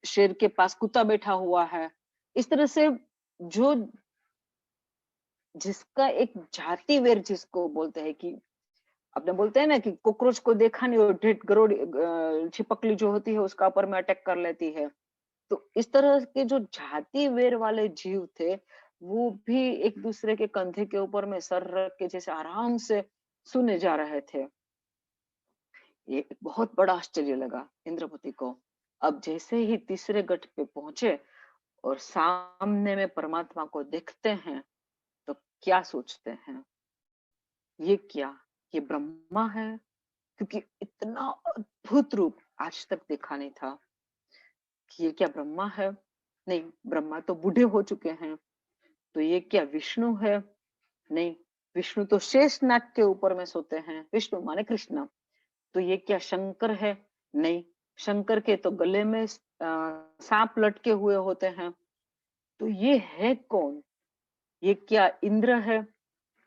शेर के पास कुत्ता बैठा हुआ है। इस तरह से जो जिसका एक जाति वेर जिसको बोलते हैं, कि अपने बोलते हैं ना कि कॉकरोच को देखा नहीं और ढेट गरोड़ छिपकली जो होती है उसका ऊपर में अटैक कर लेती है। तो इस तरह के जो जाति वेर वाले जीव थे, वो भी एक दूसरे के कंधे के ऊपर में सर रख के जैसे आराम से सुने जा रहे थे। ये बहुत बड़ा आश्चर्य लगा इंद्रपति को। अब जैसे ही तीसरे गढ़ पे पहुंचे और सामने में परमात्मा को देखते हैं, तो क्या सोचते हैं, ये क्या, ये ब्रह्मा है? क्योंकि इतना अद्भुत रूप आज तक देखा नहीं था। कि ये क्या ब्रह्मा है? नहीं, ब्रह्मा तो बूढ़े हो चुके हैं। तो ये क्या विष्णु है? नहीं, विष्णु तो शेष नाग के ऊपर में सोते हैं, विष्णु माने कृष्ण। तो ये क्या शंकर है? नहीं, शंकर के तो गले में सांप लटके हुए होते हैं। तो ये है कौन? ये क्या इंद्र है?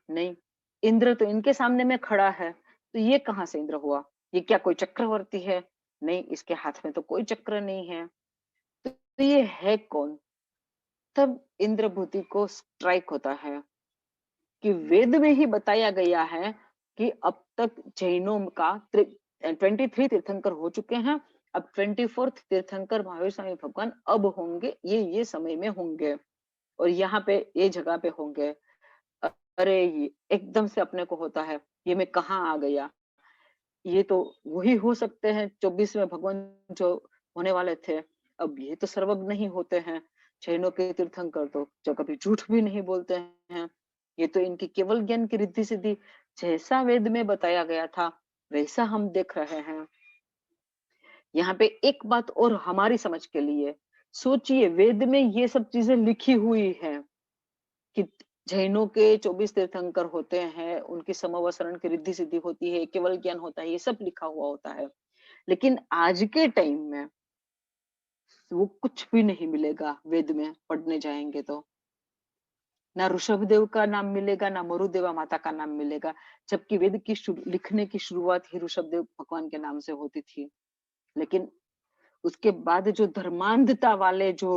नहीं, इंद्र तो इनके सामने में खड़ा है, तो ये कहाँ से इंद्र हुआ? ये क्या कोई चक्रवर्ती है? नहीं, इसके हाथ में तो कोई चक्र नहीं है। तो ये है कौन? तब इंद्रभूति को स्ट्राइक होता है कि वेद में ही बताया गया है कि अब तक जैनों का 23 तीर्थंकर हो चुके हैं। अब 24th तीर्थंकर महावीर स्वामी भगवान अब होंगे, ये समय में होंगे और यहाँ पे ये जगह पे होंगे। अरे एकदम से अपने को होता है, ये मैं कहाँ आ गया। ये तो वही हो सकते हैं 24वें भगवान जो होने वाले थे। अब ये तो सर्वज्ञ नहीं होते हैं। जैनों के तीर्थंकर तो जो कभी झूठ भी नहीं बोलते हैं। ये तो इनकी केवल ज्ञान की रिद्धि सिद्धि, जैसा वेद में बताया गया था वैसा हम देख रहे हैं। यहाँ पे एक बात और हमारी समझ के लिए, सोचिए वेद में ये सब चीजें लिखी हुई है कि जैनों के 24 तीर्थंकर होते हैं, उनकी समवसरण की रिद्धि सिद्धि होती है, केवल ज्ञान होता है, ये सब लिखा हुआ होता है। लेकिन आज के टाइम में वो कुछ भी नहीं मिलेगा। वेद में पढ़ने जाएंगे तो ना ऋषभदेव का नाम मिलेगा, ना मरुदेवा माता का नाम मिलेगा, जबकि वेद की लिखने की शुरुआत ही ऋषभदेव भगवान के नाम से होती थी। लेकिन उसके बाद जो धर्मांधता वाले जो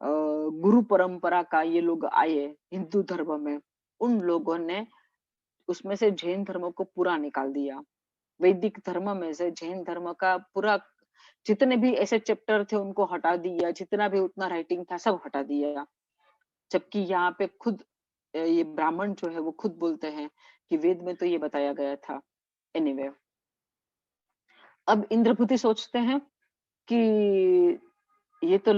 गुरु परंपरा का ये लोग आए हिंदू धर्म में, उन लोगों ने उसमें से जैन धर्म को पूरा निकाल दिया। वैदिक धर्म में से जैन धर्म का पूरा जितने भी ऐसे चैप्टर थे उनको हटा दिया, जितना भी उतना राइटिंग था सब हटा दिया। जबकि यहाँ पे खुद ये ब्राह्मण जो है वो खुद बोलते हैं कि वेद में तो ये बताया गया था। एनीवे, अब इंद्रभूति सोचते हैं कि ये तो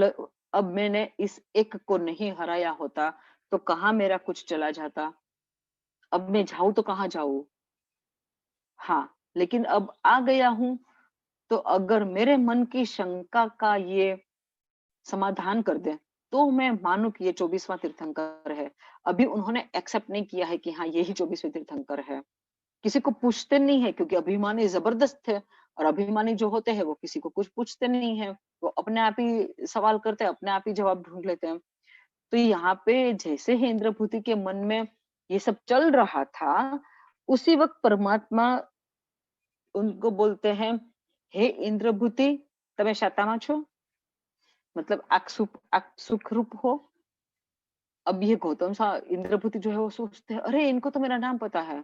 अब मैंने इस एक को नहीं हराया होता तो कहाँ मेरा कुछ चला जाता। अब मैं जाऊं तो कहाँ जाऊं। हाँ, लेकिन अब आ गया हूं तो अगर मेरे मन की शंका का ये समाधान कर दे तो मैं मानूं कि ये 24वां तीर्थंकर है। अभी उन्होंने एक्सेप्ट नहीं किया है कि हाँ यही 24वें तीर्थंकर है। किसी को पूछते नहीं है क्योंकि अभिमानी जबरदस्त थे, और अभिमानी जो होते हैं वो किसी को कुछ पूछते नहीं है, वो अपने आप ही सवाल करते हैं, अपने आप ही जवाब ढूंढ लेते हैं। तो यहाँ पे जैसे ही इंद्रभूति के मन में ये सब चल रहा था, उसी वक्त परमात्मा उनको बोलते हैं, हे इंद्रभूति તમે શાતામાં છો? मतलब आप सुख रूप हो। अब ये गौतम सा इंद्रभूति जो है वो सोचते हैं, अरे इनको तो मेरा नाम पता है।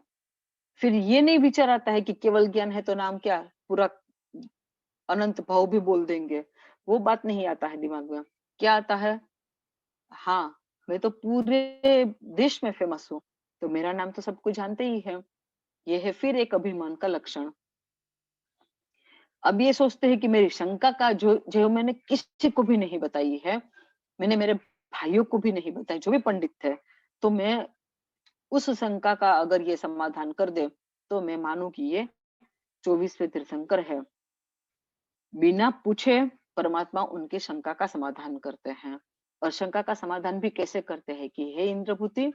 फिर ये नहीं विचार आता है कि केवल ज्ञान है तो नाम क्या, पूरा अनंत भाव भी बोल देंगे। वो बात नहीं आता है दिमाग में। क्या आता है, हाँ मैं तो पूरे देश में फेमस हूँ, तो मेरा नाम तो सबको जानते ही है। ये है फिर एक अभिमान का लक्षण। अब ये सोचते हैं कि मेरी शंका का जो जो मैंने किसी को भी नहीं बताई है, मैंने मेरे भाइयों को भी नहीं बताई जो भी पंडित थे, तो मैं उस शंका का अगर ये समाधान कर दे तो मैं मानूं कि ये 24वें तीर्थंकर है। बिना पूछे परमात्मा उनकी शंका का समाधान करते हैं। और शंका का समाधान भी कैसे करते हैं कि हे इंद्रभूति,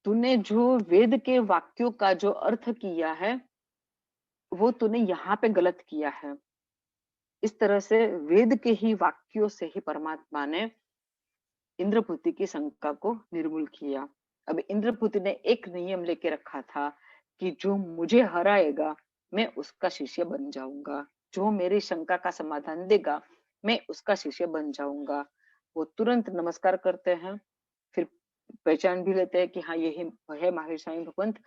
तूने जो वेद के वाक्यों का जो अर्थ किया है वो तूने यहाँ पे गलत किया है। इस तरह से वेद के ही वाक्यों से ही परमात्मा ने इंद्रभूति की शंका को निर्मूल किया। अब इंद्रभूति ने एक नियम लेके रखा था कि जो मुझे हराएगा मैं उसका शिष्य बन जाऊंगा, जो मेरी शंका का समाधान देगा मैं उसका शिष्य बन जाऊंगा। वो तुरंत नमस्कार करते हैं, फिर पहचान भी लेते हैं कि हाँ यही है माहिर स्वामी भगवंत,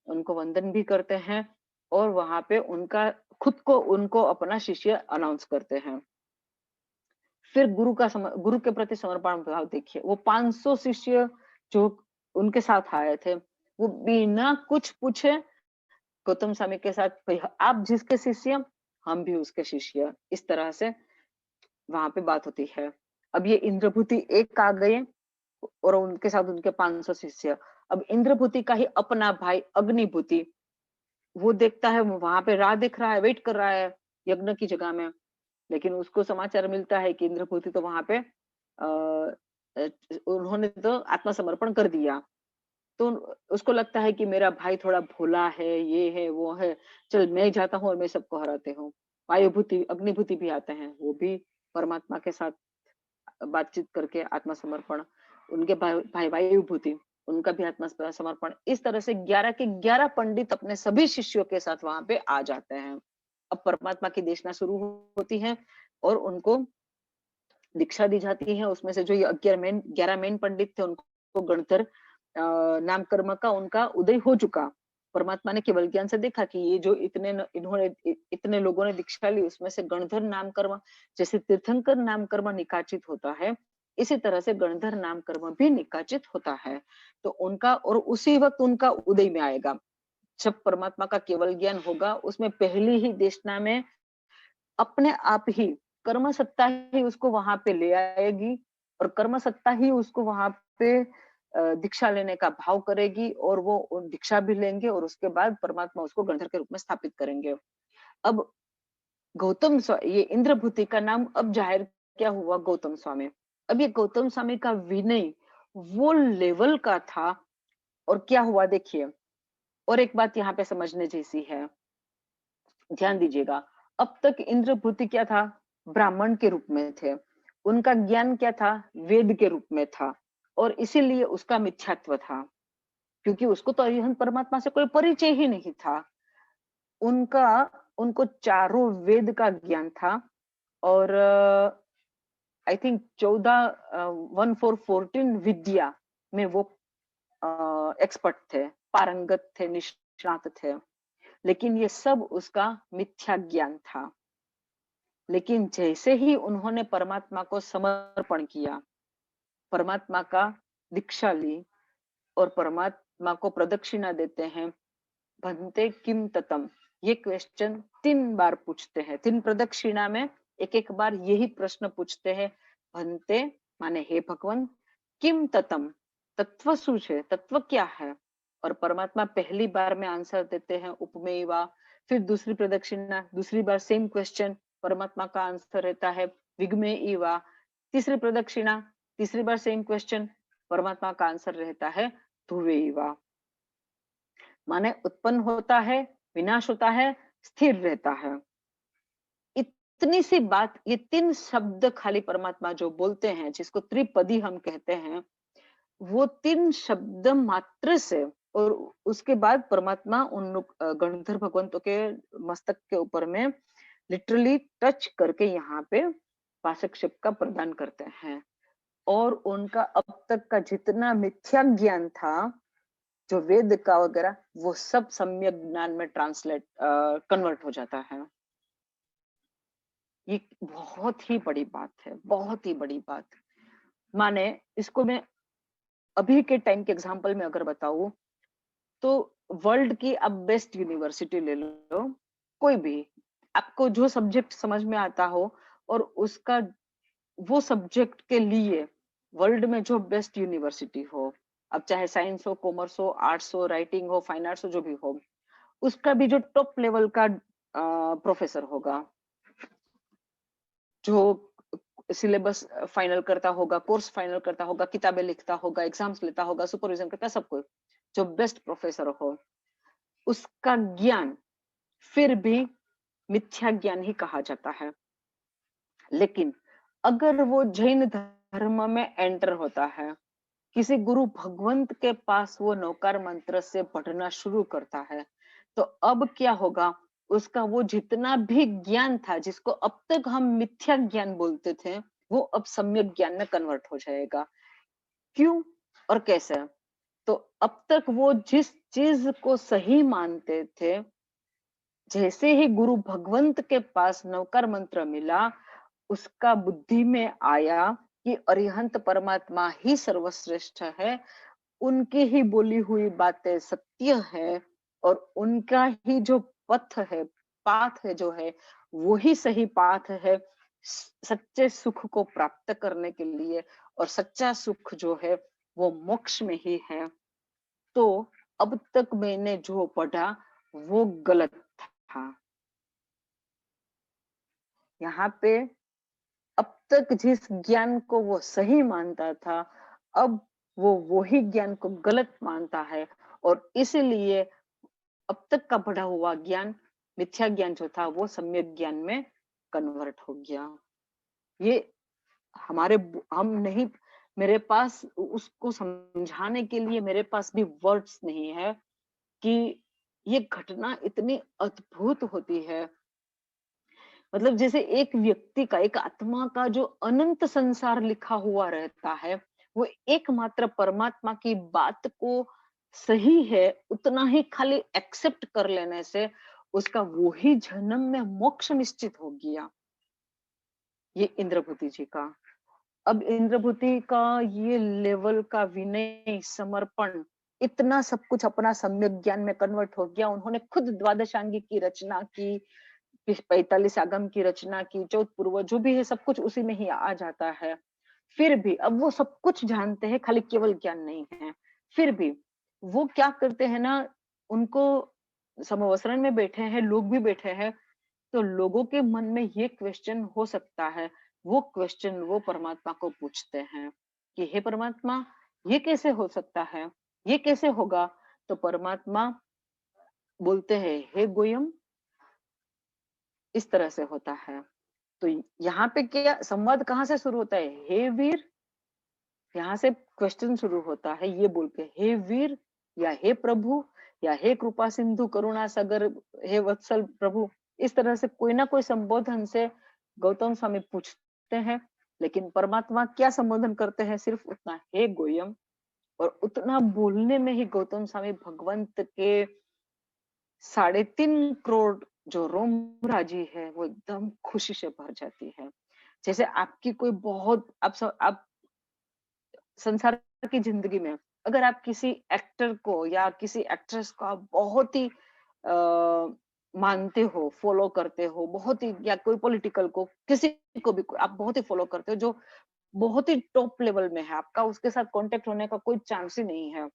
उनको वंदन भी करते हैं और वहां पे उनका खुद को उनको अपना शिष्य अनाउंस करते हैं। फिर गुरु के प्रति समर्पण भाव देखिए, वो 500 शिष्य जो उनके साथ आए थे वो बिना कुछ पूछे गौतम स्वामी के साथ, भाई आप जिसके शिष्य हम भी उसके शिष्य, इस तरह से वहां पे बात होती है। अब ये इंद्रभूति एक आ गए और उनके साथ उनके 500 शिष्य। अब इंद्रभूति का ही अपना भाई अग्निभूति, वो देखता है, वो वहां पे राह देख रहा है, वेट कर रहा है यज्ञ की जगह में, लेकिन उसको समाचार मिलता है कि इंद्रभूति तो वहां पे उन्होंने तो आत्मसमर्पण कर दिया। तो उसको लगता है कि मेरा भाई थोड़ा भोला है, ये है वो है, चल मैं जाता हूँ और मैं सबको हराते हूँ। वायुभूति अग्निभूति भी आते हैं, वो भी परमात्मा के साथ बातचीत करके आत्मसमर्पण, उनके भाई वायुभूति उनका भी आत्मसमर्पण। इस तरह से 11 के 11 पंडित अपने सभी शिष्यों के साथ वहां पे आ जाते हैं। अब परमात्मा की देशना शुरू होती है और उनको दीक्षा दी जाती है। उसमें से जो ये 11 मेन पंडित थे उनको गणधर नाम कर्म का उनका उदय हो चुका। परमात्मा ने केवल ज्ञान से देखा कि ये जो इतने लोगों ने दीक्षा ली, उसमें से गणधर नाम कर्म, जैसे तीर्थंकर नाम कर्म निकाचित होता है, इसी तरह से गणधर नाम कर्म भी निकाचित होता है। तो उनका और उसी वक्त उनका उदय में आएगा। जब परमात्मा का केवल ज्ञान होगा, उसमें पहली ही देशना में अपने आप ही कर्म सत्ता ही उसको वहां पे ले आएगी और कर्म सत्ता ही उसको वहां पे दीक्षा लेने का भाव करेगी और वो दीक्षा भी लेंगे और उसके बाद परमात्मा उसको गणधर के रूप में स्थापित करेंगे। अब ये इंद्रभूति का नाम अब जाहिर क्या हुआ, गौतम स्वामी। अब ये गौतम स्वामी का विनय वो लेवल का था। और क्या हुआ देखिए, और एक बात यहाँ पे समझने जैसी है, ध्यान दीजिएगा। अब तक इंद्रभूति क्या था, ब्राह्मण के रूप में थे, उनका ज्ञान क्या था, वेद के रूप में था, और इसीलिए उसका मिथ्यात्व था, क्योंकि उसको तो अरिहंत परमात्मा से कोई परिचय ही नहीं था। उनको चारों वेद का ज्ञान था, और आई थिंक 14 विद्या में वो एक्सपर्ट थे, पारंगत थे, निष्णात थे, लेकिन ये सब उसका मिथ्या ज्ञान था। लेकिन जैसे ही उन्होंने परमात्मा को समर्पण किया, परमात्मा का दीक्षा ली और परमात्मा को प्रदक्षिणा देते हैं, भन्ते किम ततम, ये क्वेश्चन 3 बार पूछते हैं। 3 प्रदक्षिणा में एक एक बार यही प्रश्न पूछते हैं। भन्ते माने हे भगवान, किम ततम, तत्व શું છે, तत्व क्या है? और परमात्मा पहली बार में आंसर देते हैं उपमेय वा। फिर दूसरी प्रदक्षिणा, दूसरी बार सेम क्वेश्चन, परमात्मा का आंसर रहता है विग्मेय वा। तीसरी प्रदक्षिणा, तीसरी बार सेम क्वेश्चन, परमात्मा का आंसर रहता है ध्रुवेय वा। माने उत्पन्न होता है, विनाश होता है, स्थिर रहता है। इतनी सी बात, ये 3 शब्द खाली परमात्मा जो बोलते हैं, जिसको त्रिपदी हम कहते हैं, वो 3 शब्द मात्र से, और उसके बाद परमात्मा उन गणधर भगवंतों के मस्तक के ऊपर में लिटरली टच करके यहाँ पे पाशक्षेप का प्रदान करते हैं। और उनका अब तक का जितना मिथ्या ज्ञान था, जो वेद का वगैरह, वो सब सम्यक ज्ञान में ट्रांसलेट कन्वर्ट हो जाता है। ये बहुत ही बड़ी बात है, बहुत ही बड़ी बात। माने इसको मैं अभी के टाइम के एग्जांपल में अगर बताऊं, तो वर्ल्ड की अब बेस्ट यूनिवर्सिटी ले लो, कोई भी, आपको जो सब्जेक्ट समझ में आता हो और उसका वो सब्जेक्ट के लिए वर्ल्ड में जो बेस्ट यूनिवर्सिटी हो, अब चाहे साइंस हो, कॉमर्स हो, आर्ट्स हो, राइटिंग हो, फाइन आर्ट्स हो, जो भी हो, उसका भी जो टॉप लेवल का प्रोफेसर होगा, जो सिलेबस फाइनल करता होगा, कोर्स फाइनल करता होगा, किताबें लिखता होगा, एग्जाम्स लेता होगा, सुपरविजन करता, सब कुछ, जो बेस्ट प्रोफेसर हो, उसका ज्ञान फिर भी मिथ्या ज्ञान ही कहा जाता है। लेकिन अगर वो जैन धर्म में एंटर होता है, किसी गुरु भगवंत के पास वो नौकार मंत्र से पढ़ना शुरू करता है, तो अब क्या होगा, उसका वो जितना भी ज्ञान था, जिसको अब तक हम मिथ्या ज्ञान बोलते थे, वो अब सम्यक ज्ञान में कन्वर्ट हो जाएगा। क्यों और कैसे? तो अब तक वो जिस चीज को सही मानते थे, जैसे ही गुरु भगवंत के पास नौकार मंत्र मिला, उसका बुद्धि में आया कि अरिहंत परमात्मा ही सर्वश्रेष्ठ है, उनकी ही बोली हुई बातें सत्य है, और उनका ही जो पथ है, पाथ है, जो है वो ही सही पाथ है सच्चे सुख को प्राप्त करने के लिए, और सच्चा सुख जो है वो मोक्ष में ही है। तो अब तक मैंने जो पढ़ा वो गलत था। यहाँ पे अब तक जिस ज्ञान को वो सही मानता था, अब वो वही ज्ञान को गलत मानता है, और इसीलिए अब तक का पढ़ा हुआ ज्ञान, मिथ्या ज्ञान जो था, वो सम्यक ज्ञान में कन्वर्ट हो गया। ये हमारे हम नहीं, मेरे पास उसको समझाने के लिए मेरे पास भी वर्ड्स नहीं है कि ये घटना इतनी अद्भुत होती है। मतलब जैसे एक व्यक्ति का, एक आत्मा का जो अनंत संसार लिखा हुआ रहता है, वो एकमात्र परमात्मा की बात को सही है उतना ही खाली एक्सेप्ट कर लेने से उसका वो ही जन्म में मोक्ष निश्चित हो गया। ये इंद्रभूति जी का, अब इंद्रभूति का ये लेवल का विनय, समर्पण, इतना सब कुछ अपना सम्यक ज्ञान में कन्वर्ट हो गया। उन्होंने खुद द्वादशांगी की रचना की, 45 आगम की रचना की, 14 पूर्व जो भी है सब कुछ उसी में ही आ जाता है। फिर भी अब वो सब कुछ जानते हैं, खाली केवल ज्ञान नहीं है। फिर भी वो क्या करते हैं ना, उनको समवसरण में बैठे हैं, लोग भी बैठे हैं, तो लोगों के मन में ये क्वेश्चन हो सकता है, वो क्वेश्चन वो परमात्मा को पूछते हैं कि हे परमात्मा, ये कैसे हो सकता है, ये कैसे होगा? तो परमात्मा बोलते हैं, हे गोयम, इस तरह से होता है। तो यहाँ पे क्या संवाद कहाँ से शुरू होता है? हे वीर, यहाँ से क्वेश्चन शुरू होता है ये बोल के, हे वीर, या हे प्रभु, या हे कृपा सिंधु करुणा सागर, हे वत्सल प्रभु, इस तरह से कोई ना कोई संबोधन से गौतम स्वामी पूछते हैं, लेकिन परमात्मा क्या संबोधन करते हैं? सिर्फ उतना, हे गोयम। और उतना बोलने में ही गौतम स्वामी भगवंत के 3.5 करोड़ जो रोम राजी है वो एकदम खुशी से भर जाती है। जैसे आपकी कोई बहुत आप संसार की जिंदगी में अगर आप किसी एक्टर को या किसी एक्ट्रेस को आप बहुत ही मानते हो, फॉलो करते हो, बहुत ही, या कोई पॉलिटिकल को, किसी को भी आप बहुत ही फॉलो करते हो, जो बहुत ही टॉप लेवल में है, आपका उसके साथ कांटेक्ट होने का कोई चांस ही नहीं है,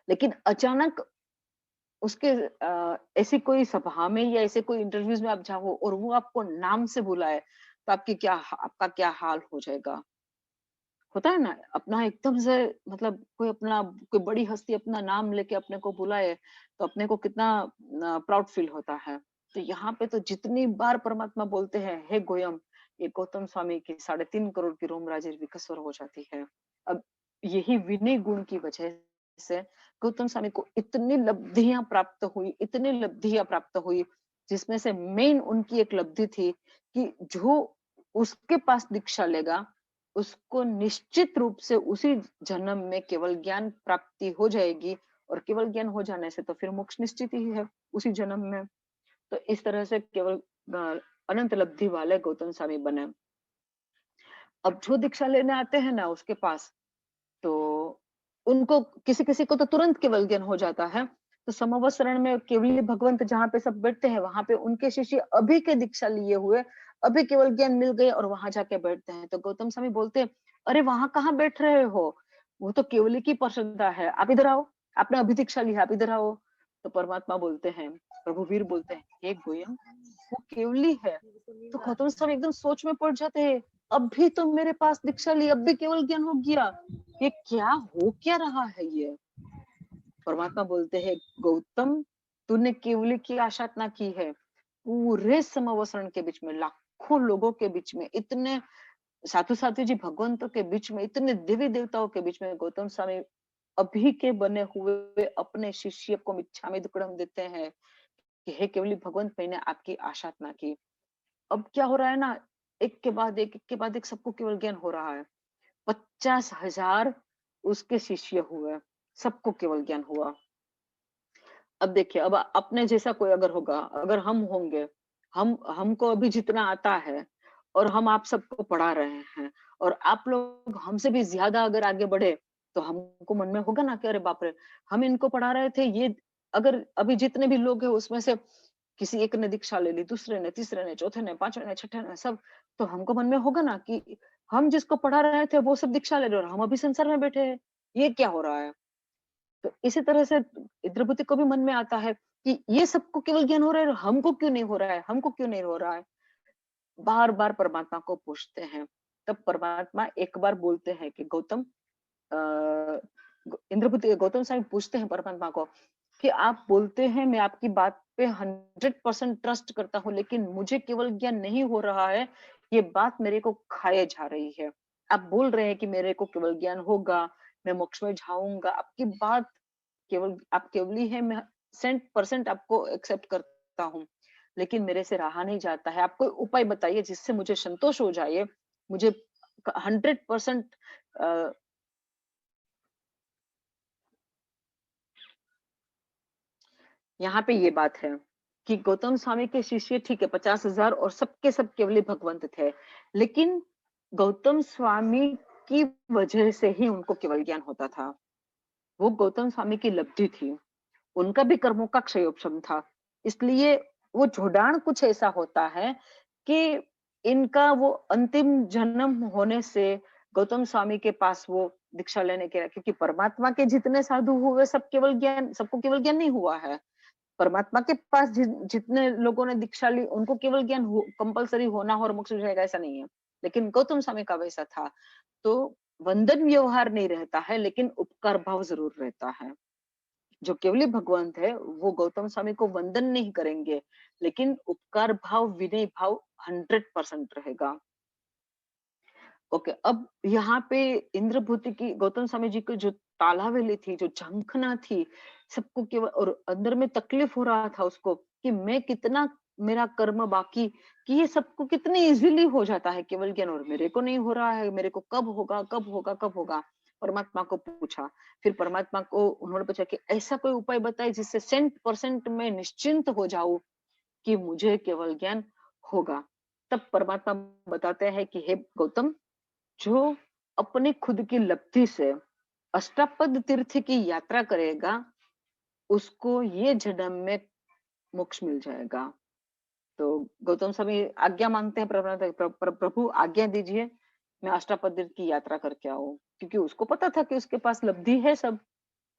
लेकिन अचानक उसके ऐसी कोई सभा में या ऐसे कोई इंटरव्यूज में आप जाओ और वो आपको नाम से बुलाए, तो आपका क्या हाल हो जाएगा? होता है ना, अपना एकदम से, मतलब कोई बड़ी हस्ती अपना नाम लेके अपने को बुलाए, तो अपने को कितना प्राउड फील होता है। तो यहाँ पे तो जितनी बार परमात्मा बोलते हैं, हे गोयम, ये गौतम स्वामी की 3.5 करोड़ की रोम राज्य विकसर हो जाती है। अब यही विनय गुण की वजह से गौतम स्वामी को इतनी लब्धियां प्राप्त हुई, इतनी लब्धियां प्राप्त हुई, जिसमें से मेन उनकी एक लब्धि थी कि जो उसके पास दीक्षा लेगा, उसको निश्चित रूप से उसी जन्म में केवल ज्ञान प्राप्ति हो जाएगी, और केवल ज्ञान हो जाने से तो फिर मोक्ष निश्चित ही है उसी जन्म में। तो इस तरह से केवल अनंत लब्धि वाले गौतम स्वामी बने। अब जो दीक्षा लेने आते हैं ना उसके पास, तो उनको किसी किसी को तो तुरंत केवल ज्ञान हो जाता है। तो समवसरण में केवली भगवंत जहाँ पे सब बैठते हैं, वहां पे उनके शिष्य अभी के दीक्षा लिए हुए, अभी केवल ज्ञान मिल गए और वहां जाके बैठते हैं। तो गौतम स्वामी बोलते हैं, अरे वहां कहाँ बैठ रहे हो, वो तो केवली की प्रसन्नता है, आप इधर आओ, आपने अभी दीक्षा लिया, आप इधर आओ। तो परमात्मा बोलते हैं, प्रभु वीर बोलते हैं, हे गोयम, वो केवली है। तो गौतम स्वामी एकदम सोच में पड़ जाते हैं, अभी तो मेरे पास दीक्षा ली, अब भी केवल ज्ञान हो गया, ये क्या रहा है ये? परमात्मा बोलते हैं, गौतम, तूने केवली की आशा ना की है, पूरे समवसरण के बीच में, लाखों लोगों के बीच में, इतने साधु साधु जी भगवंतों के बीच में, इतने देवी देवताओं के बीच में, गौतम स्वामी अभी के बने हुए अपने शिष्य को मिच्छामि दुक्कड़म देते हैं कि हे केवली भगवंत, मैंने आपकी आशा ना की। अब क्या हो रहा है ना, एक के बाद एक सबको केवल ज्ञान हो रहा है। 50,000 उसके शिष्य हुए, सबको केवल ज्ञान हुआ। अब देखिए, अब अपने जैसा कोई अगर होगा, अगर हम होंगे, हमको अभी जितना आता है और हम आप सबको पढ़ा रहे हैं, और आप लोग हमसे भी ज्यादा अगर आगे बढ़े, तो हमको मन में होगा ना कि अरे बाप रे, हम इनको पढ़ा रहे थे, ये अगर अभी जितने भी लोग हैं उसमें से किसी एक ने दीक्षा ले ली, दूसरे ने, तीसरे ने, चौथे ने, पांचवे ने, छठे ने, सब, तो हमको मन में होगा ना कि हम जिसको पढ़ा रहे थे वो सब दीक्षा ले रहे और हम अभी संसार में बैठे हैं, ये क्या हो रहा है? तो इसी तरह से द्रौपदी को भी मन में आता है कि ये सबको केवल ज्ञान हो रहा है और हमको क्यों नहीं हो रहा है, हमको क्यों नहीं हो रहा है? बार बार परमात्मा को पूछते हैं। तब परमात्मा एक बार बोलते हैं कि गौतम, इंद्रपति गौतम साहब पूछते हैं परमात्मा को कि आप बोलते हैं, मैं आपकी बात पे 100% ट्रस्ट करता हूँ, लेकिन मुझे केवल ज्ञान नहीं हो रहा है, ये बात मेरे को खाए जा रही है। आप बोल रहे हैं कि मेरे को केवल ज्ञान होगा, मैं मोक्ष में जाऊंगा, आपकी बात केवल आप केवली है, मैं 100% आपको एक्सेप्ट करता हूँ, लेकिन मेरे से रहा नहीं जाता है। आप कोई उपाय बताइए जिससे मुझे संतोष हो जाए, मुझे 100% यहाँ पे ये बात है कि गौतम स्वामी के शिष्य ठीक है 50,000 और सबके सब केवली भगवंत थे, लेकिन गौतम स्वामी की वजह से ही उनको केवल ज्ञान होता था। वो गौतम स्वामी की लब्धि थी, उनका भी कर्मों का क्षयोपशम था। इसलिए वो जोड़ान कुछ ऐसा होता है कि इनका वो अंतिम जन्म होने से गौतम स्वामी के पास वो दीक्षा लेने के, क्योंकि परमात्मा के जितने साधु हुए सब केवल ज्ञान, सबको केवल ज्ञान नहीं हुआ है। परमात्मा के पास जितने लोगों ने दीक्षा ली उनको केवल ज्ञान कंपलसरी होना हो और मोक्ष हो जाएगा ऐसा नहीं है, लेकिन गौतम स्वामी का वैसा था। तो वंदन व्यवहार नहीं रहता है, लेकिन उपकार भाव जरूर रहता है। जो केवली भगवंत है वो गौतम स्वामी को वंदन नहीं करेंगे, लेकिन उपकार भाव, विनय भाव 100% रहेगा। ओके, अब यहाँ पे इंद्रभूति की गौतम स्वामी जी की जो तालावेली थी, जो झंखना थी, सबको केवल, और अंदर में तकलीफ हो रहा था उसको कि मैं कितना मेरा कर्म बाकी, कि ये सबको कितने इजीली हो जाता है केवल ज्ञान, और मेरे को नहीं हो रहा है, मेरे को कब होगा, कब होगा, कब होगा। परमात्मा को पूछा, फिर परमात्मा को उन्होंने पूछा कि ऐसा कोई उपाय बताए जिससे 100% मैं निश्चिंत हो जाऊं कि मुझे केवल ज्ञान होगा। तब परमात्मा बताते हैं कि हे गौतम, जो अपने खुद की लब्धि से अष्टापद तीर्थ की यात्रा करेगा, उसको ये जन्म में मोक्ष मिल जाएगा। तो गौतम स्वामी आज्ञा मांगते हैं प्रभु आज्ञा दीजिए, मैं अष्टापद तीर्थ की यात्रा करके आऊं, क्योंकि उसको पता था कि उसके पास लब्धि है सब,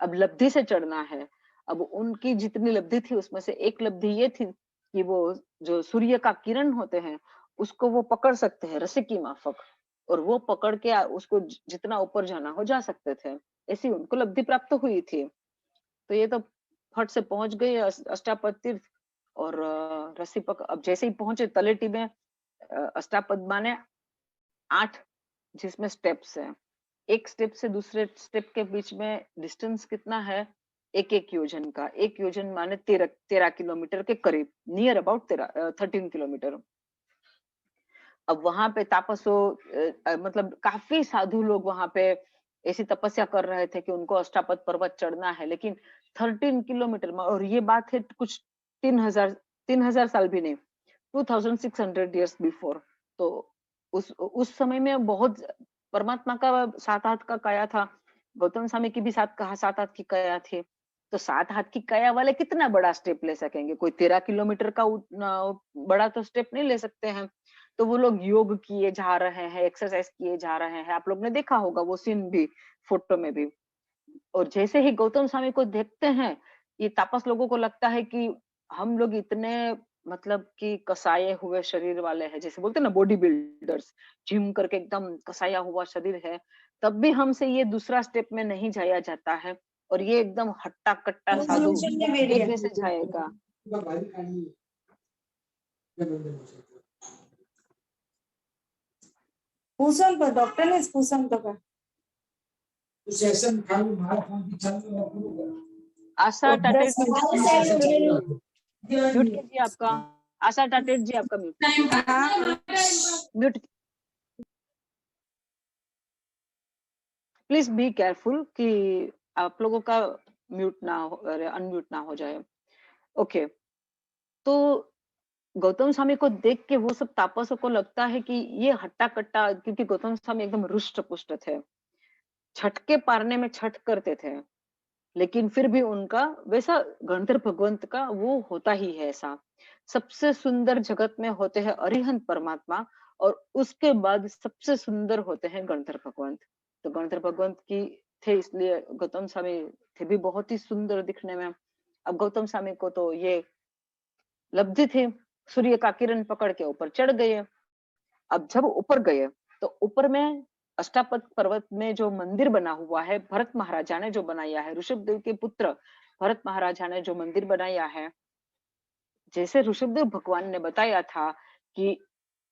अब लब्धि से चढ़ना है। अब उनकी जितनी लब्धि थी उसमें से एक लब्धि ये थी कि वो जो सूर्य का किरण होते हैं उसको वो पकड़ सकते हैं रस्सी की माफक, और वो पकड़ के उसको जितना ऊपर जाना हो जा सकते थे, ऐसी उनको लब्धि प्राप्त हुई थी। तो ये तो फट से पहुंच गए अष्टापद तीर्थ, और रस्सी पकड़, अब जैसे ही पहुंचे तलेटी में, अष्टापद माने 8, जिसमें स्टेप्स है। एक स्टेप से दूसरे स्टेप के बीच में डिस्टेंस कितना है, एक योजन का। एक योजन माने 13 किलोमीटर के करीब, नियर अबाउट 13 किलोमीटर। अब वहां पे मतलब काफी साधु लोग वहां पे ऐसी तपस्या कर रहे थे कि उनको अष्टापद पर्वत चढ़ना है, लेकिन 13 किलोमीटर में, और ये बात है कुछ 3000 साल भी नहीं, 2600 ईयर्स बिफोर। तो उस समय में बहुत परमात्मा का 7 हाथ का काया था, गौतम स्वामी की भी 7 हाथ की काया थी। तो 7 हाथ की काया वाले कितना बड़ा स्टेप ले सकेंगे, कोई 13 किलोमीटर का बड़ा तो स्टेप नहीं ले सकते हैं। तो वो लोग योग किए जा रहे हैं, एक्सरसाइज किए जा रहे हैं, आप लोग ने देखा होगा वो सीन भी, फोटो में भी। और जैसे ही गौतम स्वामी को देखते हैं, ये तापस लोगों को लगता है कि हम लोग इतने मतलब कि कसाए हुए शरीर वाले हैं, जैसे बोलते हैं ना बॉडी बिल्डर्स, जिम करके एकदम कसाया हुआ शरीर है, तब भी हमसे ये दूसरा स्टेप में नहीं जाया जाता है, और ये एकदम हट्टा कट्टा साधु एक जैसे जाएगा। पूछन तो डॉक्टर ने पूछन तो का आशा टाटेट म्यूट कीजिए आपका, आशा टाटेट जी आपका म्यूट, प्लीज बी केयरफुल कि आप लोगों का म्यूट ना हो, अनम्यूट ना हो जाए। ओके, तो गौतम स्वामी को देख के वो सब तापसों को लगता है कि ये हट्टा कट्टा, क्योंकि गौतम स्वामी एकदम रुष्ट पुष्ट थे, छठ के पारने में छठ करते थे, लेकिन फिर भी उनका वैसा गणधर भगवंत का वो होता ही है ऐसा। सबसे सुंदर जगत में होते हैं अरिहंत परमात्मा, और उसके बाद सबसे सुंदर होते हैं गणधर भगवंत। तो गणधर भगवंत की थे, इसलिए गौतम स्वामी थे भी बहुत ही सुंदर दिखने में। अब गौतम स्वामी को तो ये लब्धि थी, सूर्य का किरण पकड़ के ऊपर चढ़ गए। अब जब ऊपर गए तो ऊपर में अष्टापद पर्वत में जो मंदिर बना हुआ है, भरत महाराजा ने जो बनाया है, ऋषभदेव के पुत्र भरत महाराजा ने जो मंदिर बनाया है, जैसे ऋषभदेव भगवान ने बताया था कि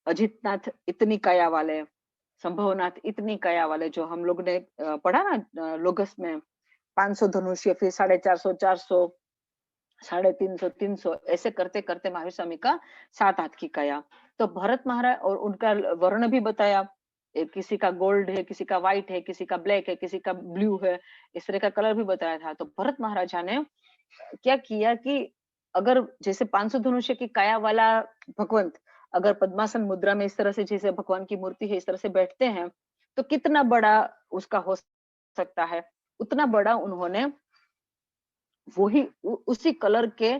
अजितनाथ इतनी काया वाले, संभवनाथ इतनी काया वाले, जो हम लोग ने पढ़ा ना लोगस में, 500 धनुष्य, फिर 450, 400, 350, 300, ऐसे करते करते महावीर स्वामी का 7 हाथ की काया। तो भरत महाराज, और उनका वर्ण भी बताया, किसी का गोल्ड है, किसी का व्हाइट है, किसी का ब्लैक है, किसी का ब्लू है, इस तरह का कलर भी बताया था। तो भरत महाराजा ने क्या किया कि अगर जैसे 500 धनुष्य की काया वाला भगवंत अगर पद्मासन मुद्रा में इस तरह से, जैसे भगवान की मूर्ति है इस तरह से बैठते हैं, तो कितना बड़ा उसका हो सकता है, उतना बड़ा उन्होंने वही उसी कलर के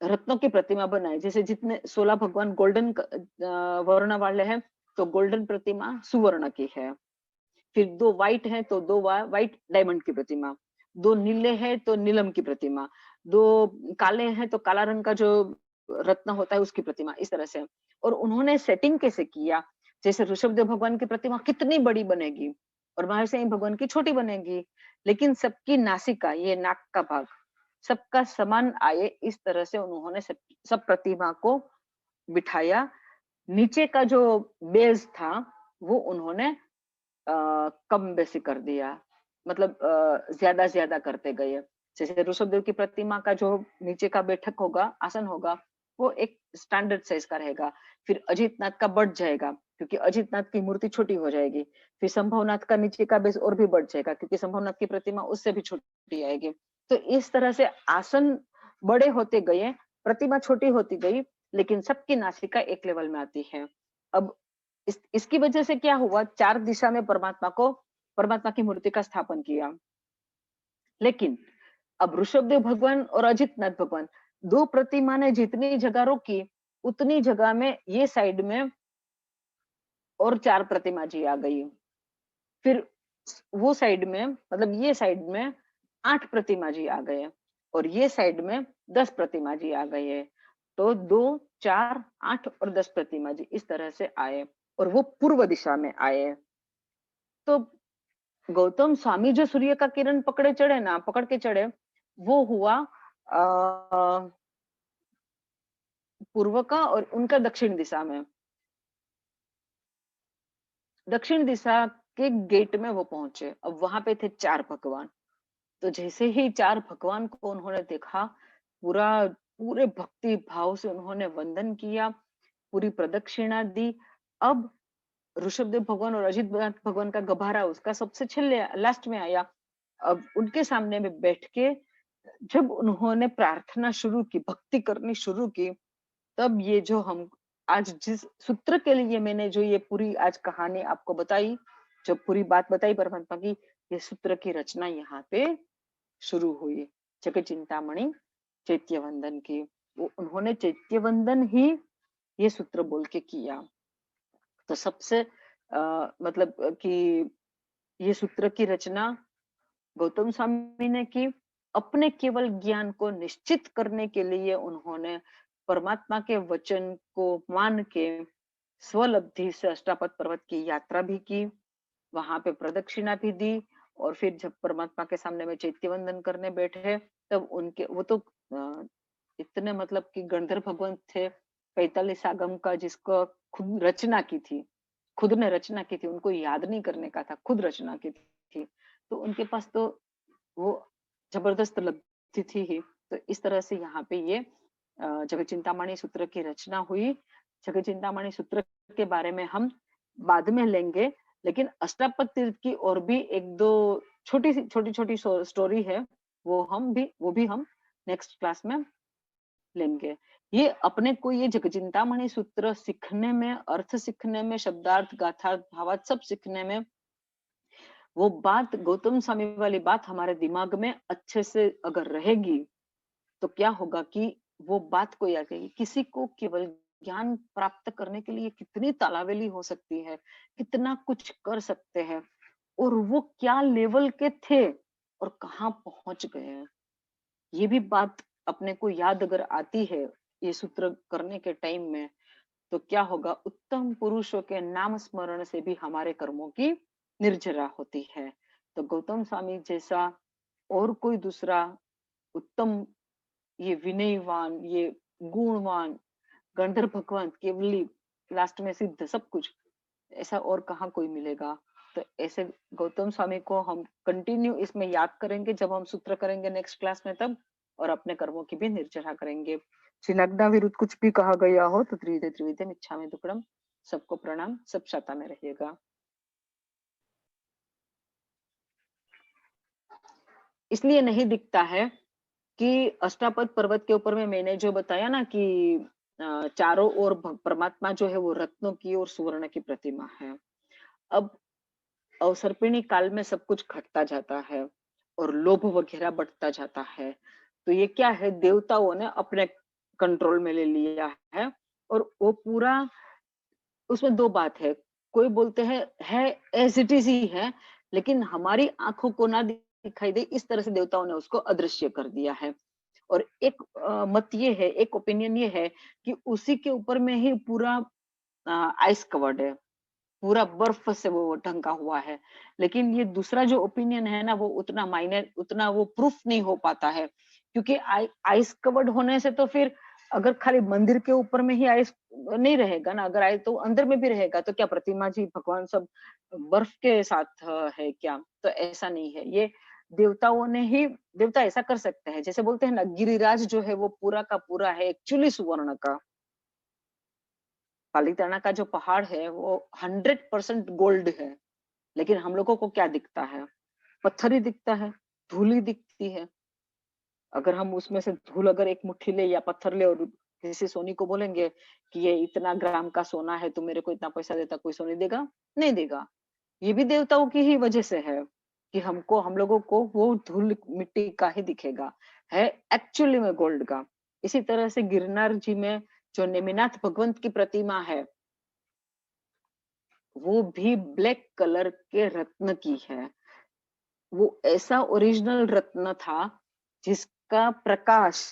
रत्नों की प्रतिमा बनाई। जैसे जितने 16 भगवान गोल्डन वर्ण वाले हैं, तो गोल्डन प्रतिमा सुवर्ण की है, फिर 2 व्हाइट हैं तो 2 व्हाइट डायमंड की प्रतिमा, 2 नीले हैं तो नीलम की प्रतिमा, 2 काले हैं तो काला रंग का जो रत्न होता है उसकी प्रतिमा, इस तरह से। और उन्होंने सेटिंग कैसे किया, जैसे ऋषभदेव भगवान की प्रतिमा कितनी बड़ी बनेगी और महावीर सिंह भगवान की छोटी बनेगी, लेकिन सबकी नासिका, ये नाक का भाग सबका समान आए, इस तरह से उन्होंने सब प्रतिमा को बिठाया। नीचे का जो बेस था वो उन्होंने कम बेसी कर दिया, मतलब ज्यादा करते गए। जैसे ऋषभदेव की प्रतिमा का जो नीचे का बैठक होगा, आसन होगा, वो एक स्टैंडर्ड साइज का रहेगा। फिर अजितनाथ का बढ़ जाएगा क्योंकि अजितनाथ की मूर्ति छोटी हो जाएगी। फिर संभवनाथ का नीचे का बेस और भी बढ़ जाएगा क्योंकि संभवनाथ की प्रतिमा उससे भी छोटी आएगी। तो इस तरह से आसन बड़े होते गए, प्रतिमा छोटी होती गई, लेकिन सबकी नासिका एक लेवल में आती है। अब इसकी वजह से क्या हुआ, 4 दिशा में परमात्मा की मूर्ति का स्थापन किया। लेकिन अब ऋषभदेव भगवान और अजितनाथ भगवान, 2 प्रतिमा ने जितनी जगह रोकी, उतनी जगह में ये साइड में और 4 प्रतिमा जी आ गई। फिर वो साइड में, मतलब ये साइड में 8 प्रतिमा जी आ गए और ये साइड में 10 प्रतिमा जी आ गए हैं। तो 2, 4, 8 और 10 प्रतिमा जी इस तरह से आए और वो पूर्व दिशा में आए। तो गौतम स्वामी जो सूर्य का किरण पकड़ के चढ़े, वो हुआ पूर्व का और उनका दक्षिण दिशा में। दक्षिण दिशा के गेट में वो पहुंचे। अब वहां पे थे 4 भगवान। तो जैसे ही 4 भगवान को उन्होंने देखा, पूरे भक्ति भाव से उन्होंने वंदन किया, पूरी प्रदक्षिणा दी। अब ऋषभदेव भगवान और अजित भगवान का गभारा उसका सबसे छेले लास्ट में आया। अब उनके सामने में बैठ के जब उन्होंने प्रार्थना शुरू की, भक्ति करनी शुरू की, तब ये जो हम आज जिस सूत्र के लिए मैंने जो ये पूरी आज कहानी आपको बताई, जो पूरी बात बताई परमात्मा की, ये सूत्र की रचना यहाँ पे शुरू हुई। जगत चिंतामणि चैत्य वंदन की, वो उन्होंने चैत्य वंदन ही ये सूत्र बोल के किया। तो सबसे मतलब कि ये सूत्र की रचना गौतम स्वामी ने की। अपने केवल ज्ञान को निश्चित करने के लिए उन्होंने परमात्मा के वचन को मान के स्वलब्धि से अष्टापद पर्वत की यात्रा भी की, वहां पे प्रदक्षिणा भी दी। और फिर जब परमात्मा के सामने में चैत्य वंदन करने बैठे, तब उनके वो तो इतने मतलब कि गंधर्व भगवान थे 45 आगम का, जिसको खुद रचना की थी, खुद ने रचना की थी, उनको याद नहीं करने का था, खुद रचना की थी। तो उनके पास तो वो जबरदस्त लब्धि थी ही। तो इस तरह से यहाँ पे ये जगत चिंतामणि सूत्र की रचना हुई। जगत चिंतामणि सूत्र के बारे में हम बाद में लेंगे, लेकिन अष्टापद तीर्थ की और भी 1-2 छोटी स्टोरी है, वो भी हम नेक्स्ट क्लास में लेंगे। ये अपने को ये जगत चिंतामणि सूत्र सीखने में, अर्थ सीखने में, शब्दार्थ गाथार्थ भावार्थ सब सीखने में, वो बात गौतम स्वामी वाली बात हमारे दिमाग में अच्छे से अगर रहेगी, तो क्या होगा कि वो बात को याद रहेगी। किसी को केवल ज्ञान प्राप्त करने के लिए कितनी तालावेली हो सकती है, कितना कुछ कर सकते हैं, और वो क्या लेवल के थे और कहाँ पहुंच गए हैं। ये भी बात अपने को याद अगर आती है ये सूत्र करने के टाइम में, तो क्या होगा, उत्तम पुरुषों के नाम स्मरण से भी हमारे कर्मों की निर्जरा होती है। तो गौतम स्वामी जैसा और कोई दूसरा उत्तम, ये विनयवान, ये गुणवान, गंधर्व भगवान, केवली, लास्ट में सिद्ध, सब कुछ ऐसा और कहाँ कोई मिलेगा। तो ऐसे गौतम स्वामी को हम कंटिन्यू इसमें याद करेंगे जब हम सूत्र करेंगे नेक्स्ट क्लास में तब, और अपने कर्मों की भी निर्जरा करेंगे। श्रीनग्ना विरुद्ध कुछ भी कहा गया हो तो त्रिविधे त्रिविधे मिच्छामि दुक्कडम। सबको प्रणाम, सब शाता में रहिएगा। इसलिए नहीं दिखता है कि अष्टापद पर्वत के ऊपर में मैंने जो बताया ना कि चारों ओर परमात्मा जो है वो रत्नों की और सुवर्ण की प्रतिमा है। अब अवसर्पिणी काल में सब कुछ घटता जाता है और लोभ वगैरह बढ़ता जाता है। तो ये क्या है, देवताओं ने अपने कंट्रोल में ले लिया है। और वो पूरा, उसमें 2 बात है, कोई बोलते हैं है एज इट इज ही है, लेकिन हमारी आंखों को ना दिखाई दे इस तरह से देवताओं ने उसको अदृश्य कर दिया है। और एक मत ये है, एक ओपिनियन ये है कि उसी के ऊपर में ही पूरा आइस कवर्ड है, पूरा बर्फ से वो ढंका हुआ है। लेकिन ये दूसरा जो ओपिनियन है ना, वो उतना माइनर, उतना वो प्रूफ नहीं हो पाता है, क्योंकि आइस कवर्ड होने से तो फिर अगर खाली मंदिर के ऊपर में ही आइस नहीं रहेगा ना, अगर आइस तो अंदर में भी रहेगा, तो क्या प्रतिमा जी भगवान सब बर्फ के साथ है क्या? तो ऐसा नहीं है। ये देवताओं ने ही, देवता ऐसा कर सकते हैं, जैसे बोलते हैं ना गिरिराज जो है वो पूरा का पूरा है एक्चुअली सुवर्ण का। पालीताना का जो पहाड़ है वो 100% गोल्ड है, लेकिन हम लोगों को क्या दिखता है? पत्थर ही दिखता है, धूल ही दिखती है। अगर हम उसमें से धूल अगर एक मुट्ठी ले या पत्थर ले और किसी सोनी को बोलेंगे कि ये इतना ग्राम का सोना है, तू मेरे को इतना पैसा देता, कोई सोनी देगा? नहीं देगा। ये भी देवताओं की ही वजह से है कि हमको, हम लोगों को वो धूल मिट्टी का ही दिखेगा, है एक्चुअली में गोल्ड का। इसी तरह से गिरनार जी में जो नेमिनाथ भगवंत की प्रतिमा है, वो भी ब्लैक कलर के रत्न की है। वो ऐसा ओरिजिनल रत्न था जिसका प्रकाश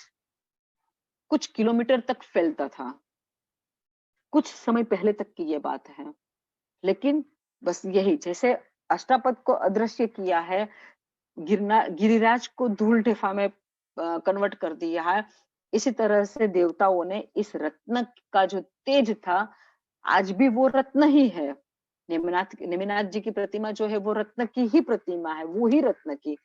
कुछ किलोमीटर तक फैलता था। कुछ समय पहले तक की ये बात है। लेकिन बस यही, जैसे अष्टापद को अदृश्य किया है, गिरिराज को धूल ढेफा में कन्वर्ट कर दिया है, इसी तरह से देवताओं ने इस रत्न का जो तेज था, आज भी वो रत्न ही है। नेमिनाथ जी की प्रतिमा जो है वो रत्न की ही प्रतिमा है, वो ही रत्न की,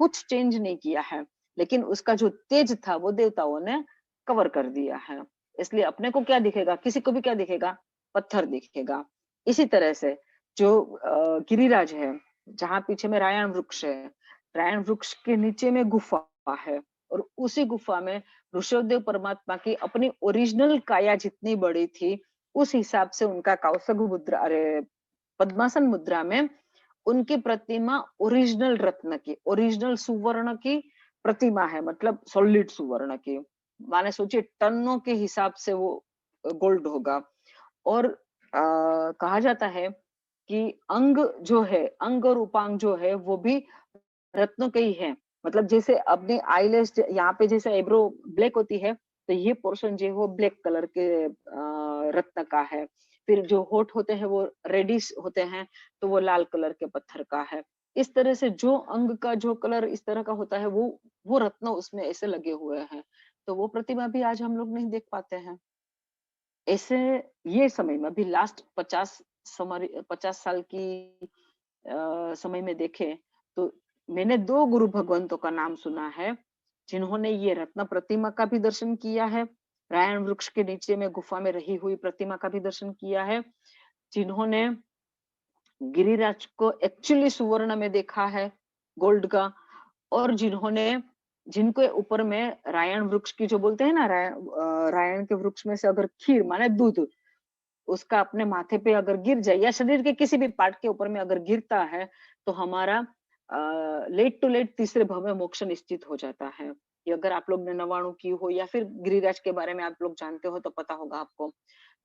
कुछ चेंज नहीं किया है। लेकिन उसका जो तेज था वो देवताओं ने कवर कर दिया है। इसलिए अपने को क्या दिखेगा, किसी को भी क्या दिखेगा? पत्थर दिखेगा। इसी तरह से जो गिरिराज है, जहाँ पीछे में रायण वृक्ष है, रायण वृक्ष के नीचे में गुफा है, और उसी गुफा में ऋषभदेव परमात्मा की अपनी ओरिजिनल काया जितनी बड़ी थी, उस हिसाब से उनका कौशग मुद्रा, अरे पद्मासन मुद्रा में उनकी प्रतिमा ओरिजिनल रत्न की, ओरिजिनल सुवर्ण की प्रतिमा है, मतलब सॉलिड सुवर्ण की। माने सोचिए टनों के हिसाब से वो गोल्ड होगा। और कहा जाता है कि अंग जो है, अंग और उपांग जो है वो भी रत्नों के ही है। मतलब जैसे अपने आईलेस यहाँ पे जैसे एब्रो ब्लैक होती है, तो ये पोर्शन जो है वो ब्लैक कलर के रत्न का है। फिर जो होठ होते हैं वो रेडिश होते हैं, तो वो लाल कलर के पत्थर का है। इस तरह से जो अंग का जो कलर इस तरह का होता है, वो रत्न उसमें ऐसे लगे हुए हैं। तो वो प्रतिमा भी आज हम लोग नहीं देख पाते हैं। ऐसे ये समय में अभी लास्ट 50 साल की समय में देखे तो मैंने 2 गुरु भगवंतों का नाम सुना है, जिन्होंने ये रत्न प्रतिमा का भी दर्शन किया है, रायण वृक्ष के नीचे में गुफा में रही हुई प्रतिमा का भी दर्शन किया है, जिन्होंने गिरिराज को एक्चुअली सुवर्ण में देखा है, गोल्ड का, और जिनके ऊपर में रायण वृक्ष की जो बोलते हैं ना, रायण के वृक्ष में से अगर खीर माने दूध उसका अपने माथे पे अगर गिर जाए या शरीर के किसी भी पार्ट के ऊपर में अगर गिरता है, तो हमारा लेट टू लेट तीसरे भव में मोक्ष निश्चित हो जाता है। ये अगर आप लोग ने नवाणु की हो या फिर गिरिराज के बारे में आप लोग जानते हो तो पता होगा आपको।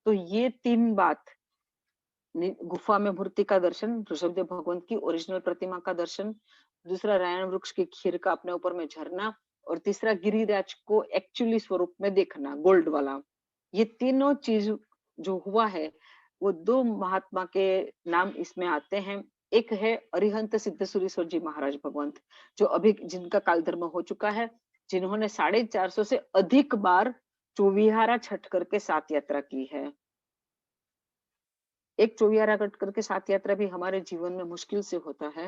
तो ये 3 बात, गुफा में मूर्ति का दर्शन, ऋषभदेव भगवंत की ओरिजिनल प्रतिमा का दर्शन, दूसरा रायण वृक्ष की खीर का अपने ऊपर में झरना, और तीसरा गिरिराज को एक्चुअली स्वरूप में देखना, गोल्ड वाला। ये तीनों चीज जो हुआ है, वो 2 महात्मा के नाम इसमें आते हैं। एक है अरिहंत सिद्धेश्वरीश्वर जी महाराज भगवंत, जो अभी जिनका काल धर्म हो चुका है, जिन्होंने 450 से अधिक बार चौविहारा छठ करके 7 यात्रा की है। एक चौविहारा कट करके 7 यात्रा भी हमारे जीवन में मुश्किल से होता है।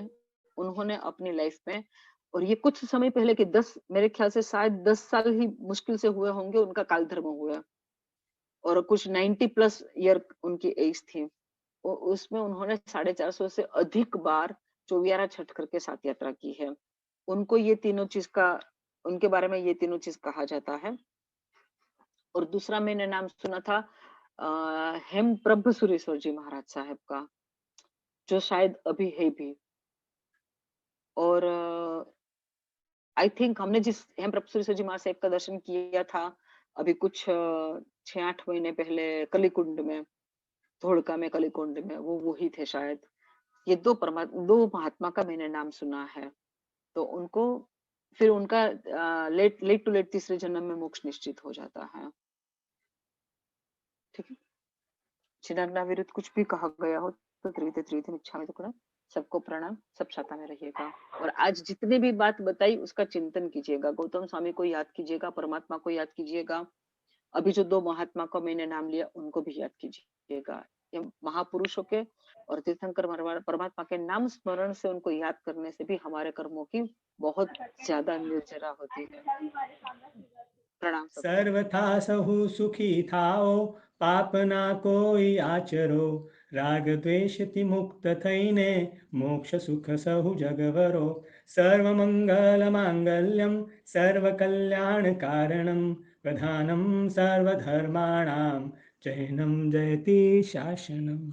उन्होंने अपनी लाइफ में, और ये कुछ समय पहले के 10, मेरे ख्याल से शायद 10 साल ही मुश्किल से हुए होंगे उनका काल धर्म हुआ, और कुछ 90 प्लस ईयर उनकी एज थी। उसमें उन्होंने 450 से अधिक बार चौविहारा छठ करके 7 यात्रा की है। उनको ये तीनों चीज का, उनके बारे में ये तीनों चीज कहा जाता है। और दूसरा मैंने नाम सुना था हेम प्रभ सुरेश्वर जी महाराज साहब का, जो शायद अभी है भी। और आई थिंक हमने जिस हेम प्रभ सुरेश्वर जी महाराज साहब का दर्शन किया था अभी कुछ 6-8 महीने पहले कलिकुंड में, धोड़का में कलिकुंड में, वो वही थे शायद। ये 2 महात्मा का मैंने नाम सुना है। तो उनको फिर उनका लेट लेट टू लेट तीसरे जन्म में मोक्ष निश्चित हो जाता है। ठीक है, चिदाज्ञा विरुद्ध कुछ भी कहा गया हो तो त्रिविध त्रिविध इच्छा में टुकड़ा। सबको प्रणाम, सब शांता में रहिएगा। और आज जितनी भी बात बताई उसका चिंतन कीजिएगा, गौतम स्वामी को याद कीजिएगा, परमात्मा को याद कीजिएगा, अभी जो 2 महात्मा का मैंने नाम लिया उनको भी याद कीजिएगा। ये महापुरुषों के और तीर्थंकर परमात्मा के नाम स्मरण से उनको याद करने से भी हमारे कर्मों की बहुत ज्यादा निर्जरा होती है। प्रणाम सबको। सर्वथा सहु सुखी थाओ, पाप ना कोई आचरो, राग द्वेष ति मुक्त थईने, मोक्ष सुख सहु जगवरो। सर्व मंगल मांगल्यम सर्व कल्याण कारणम, प्रधानम सर्वधर्माणाम जैनम जयति शासनम।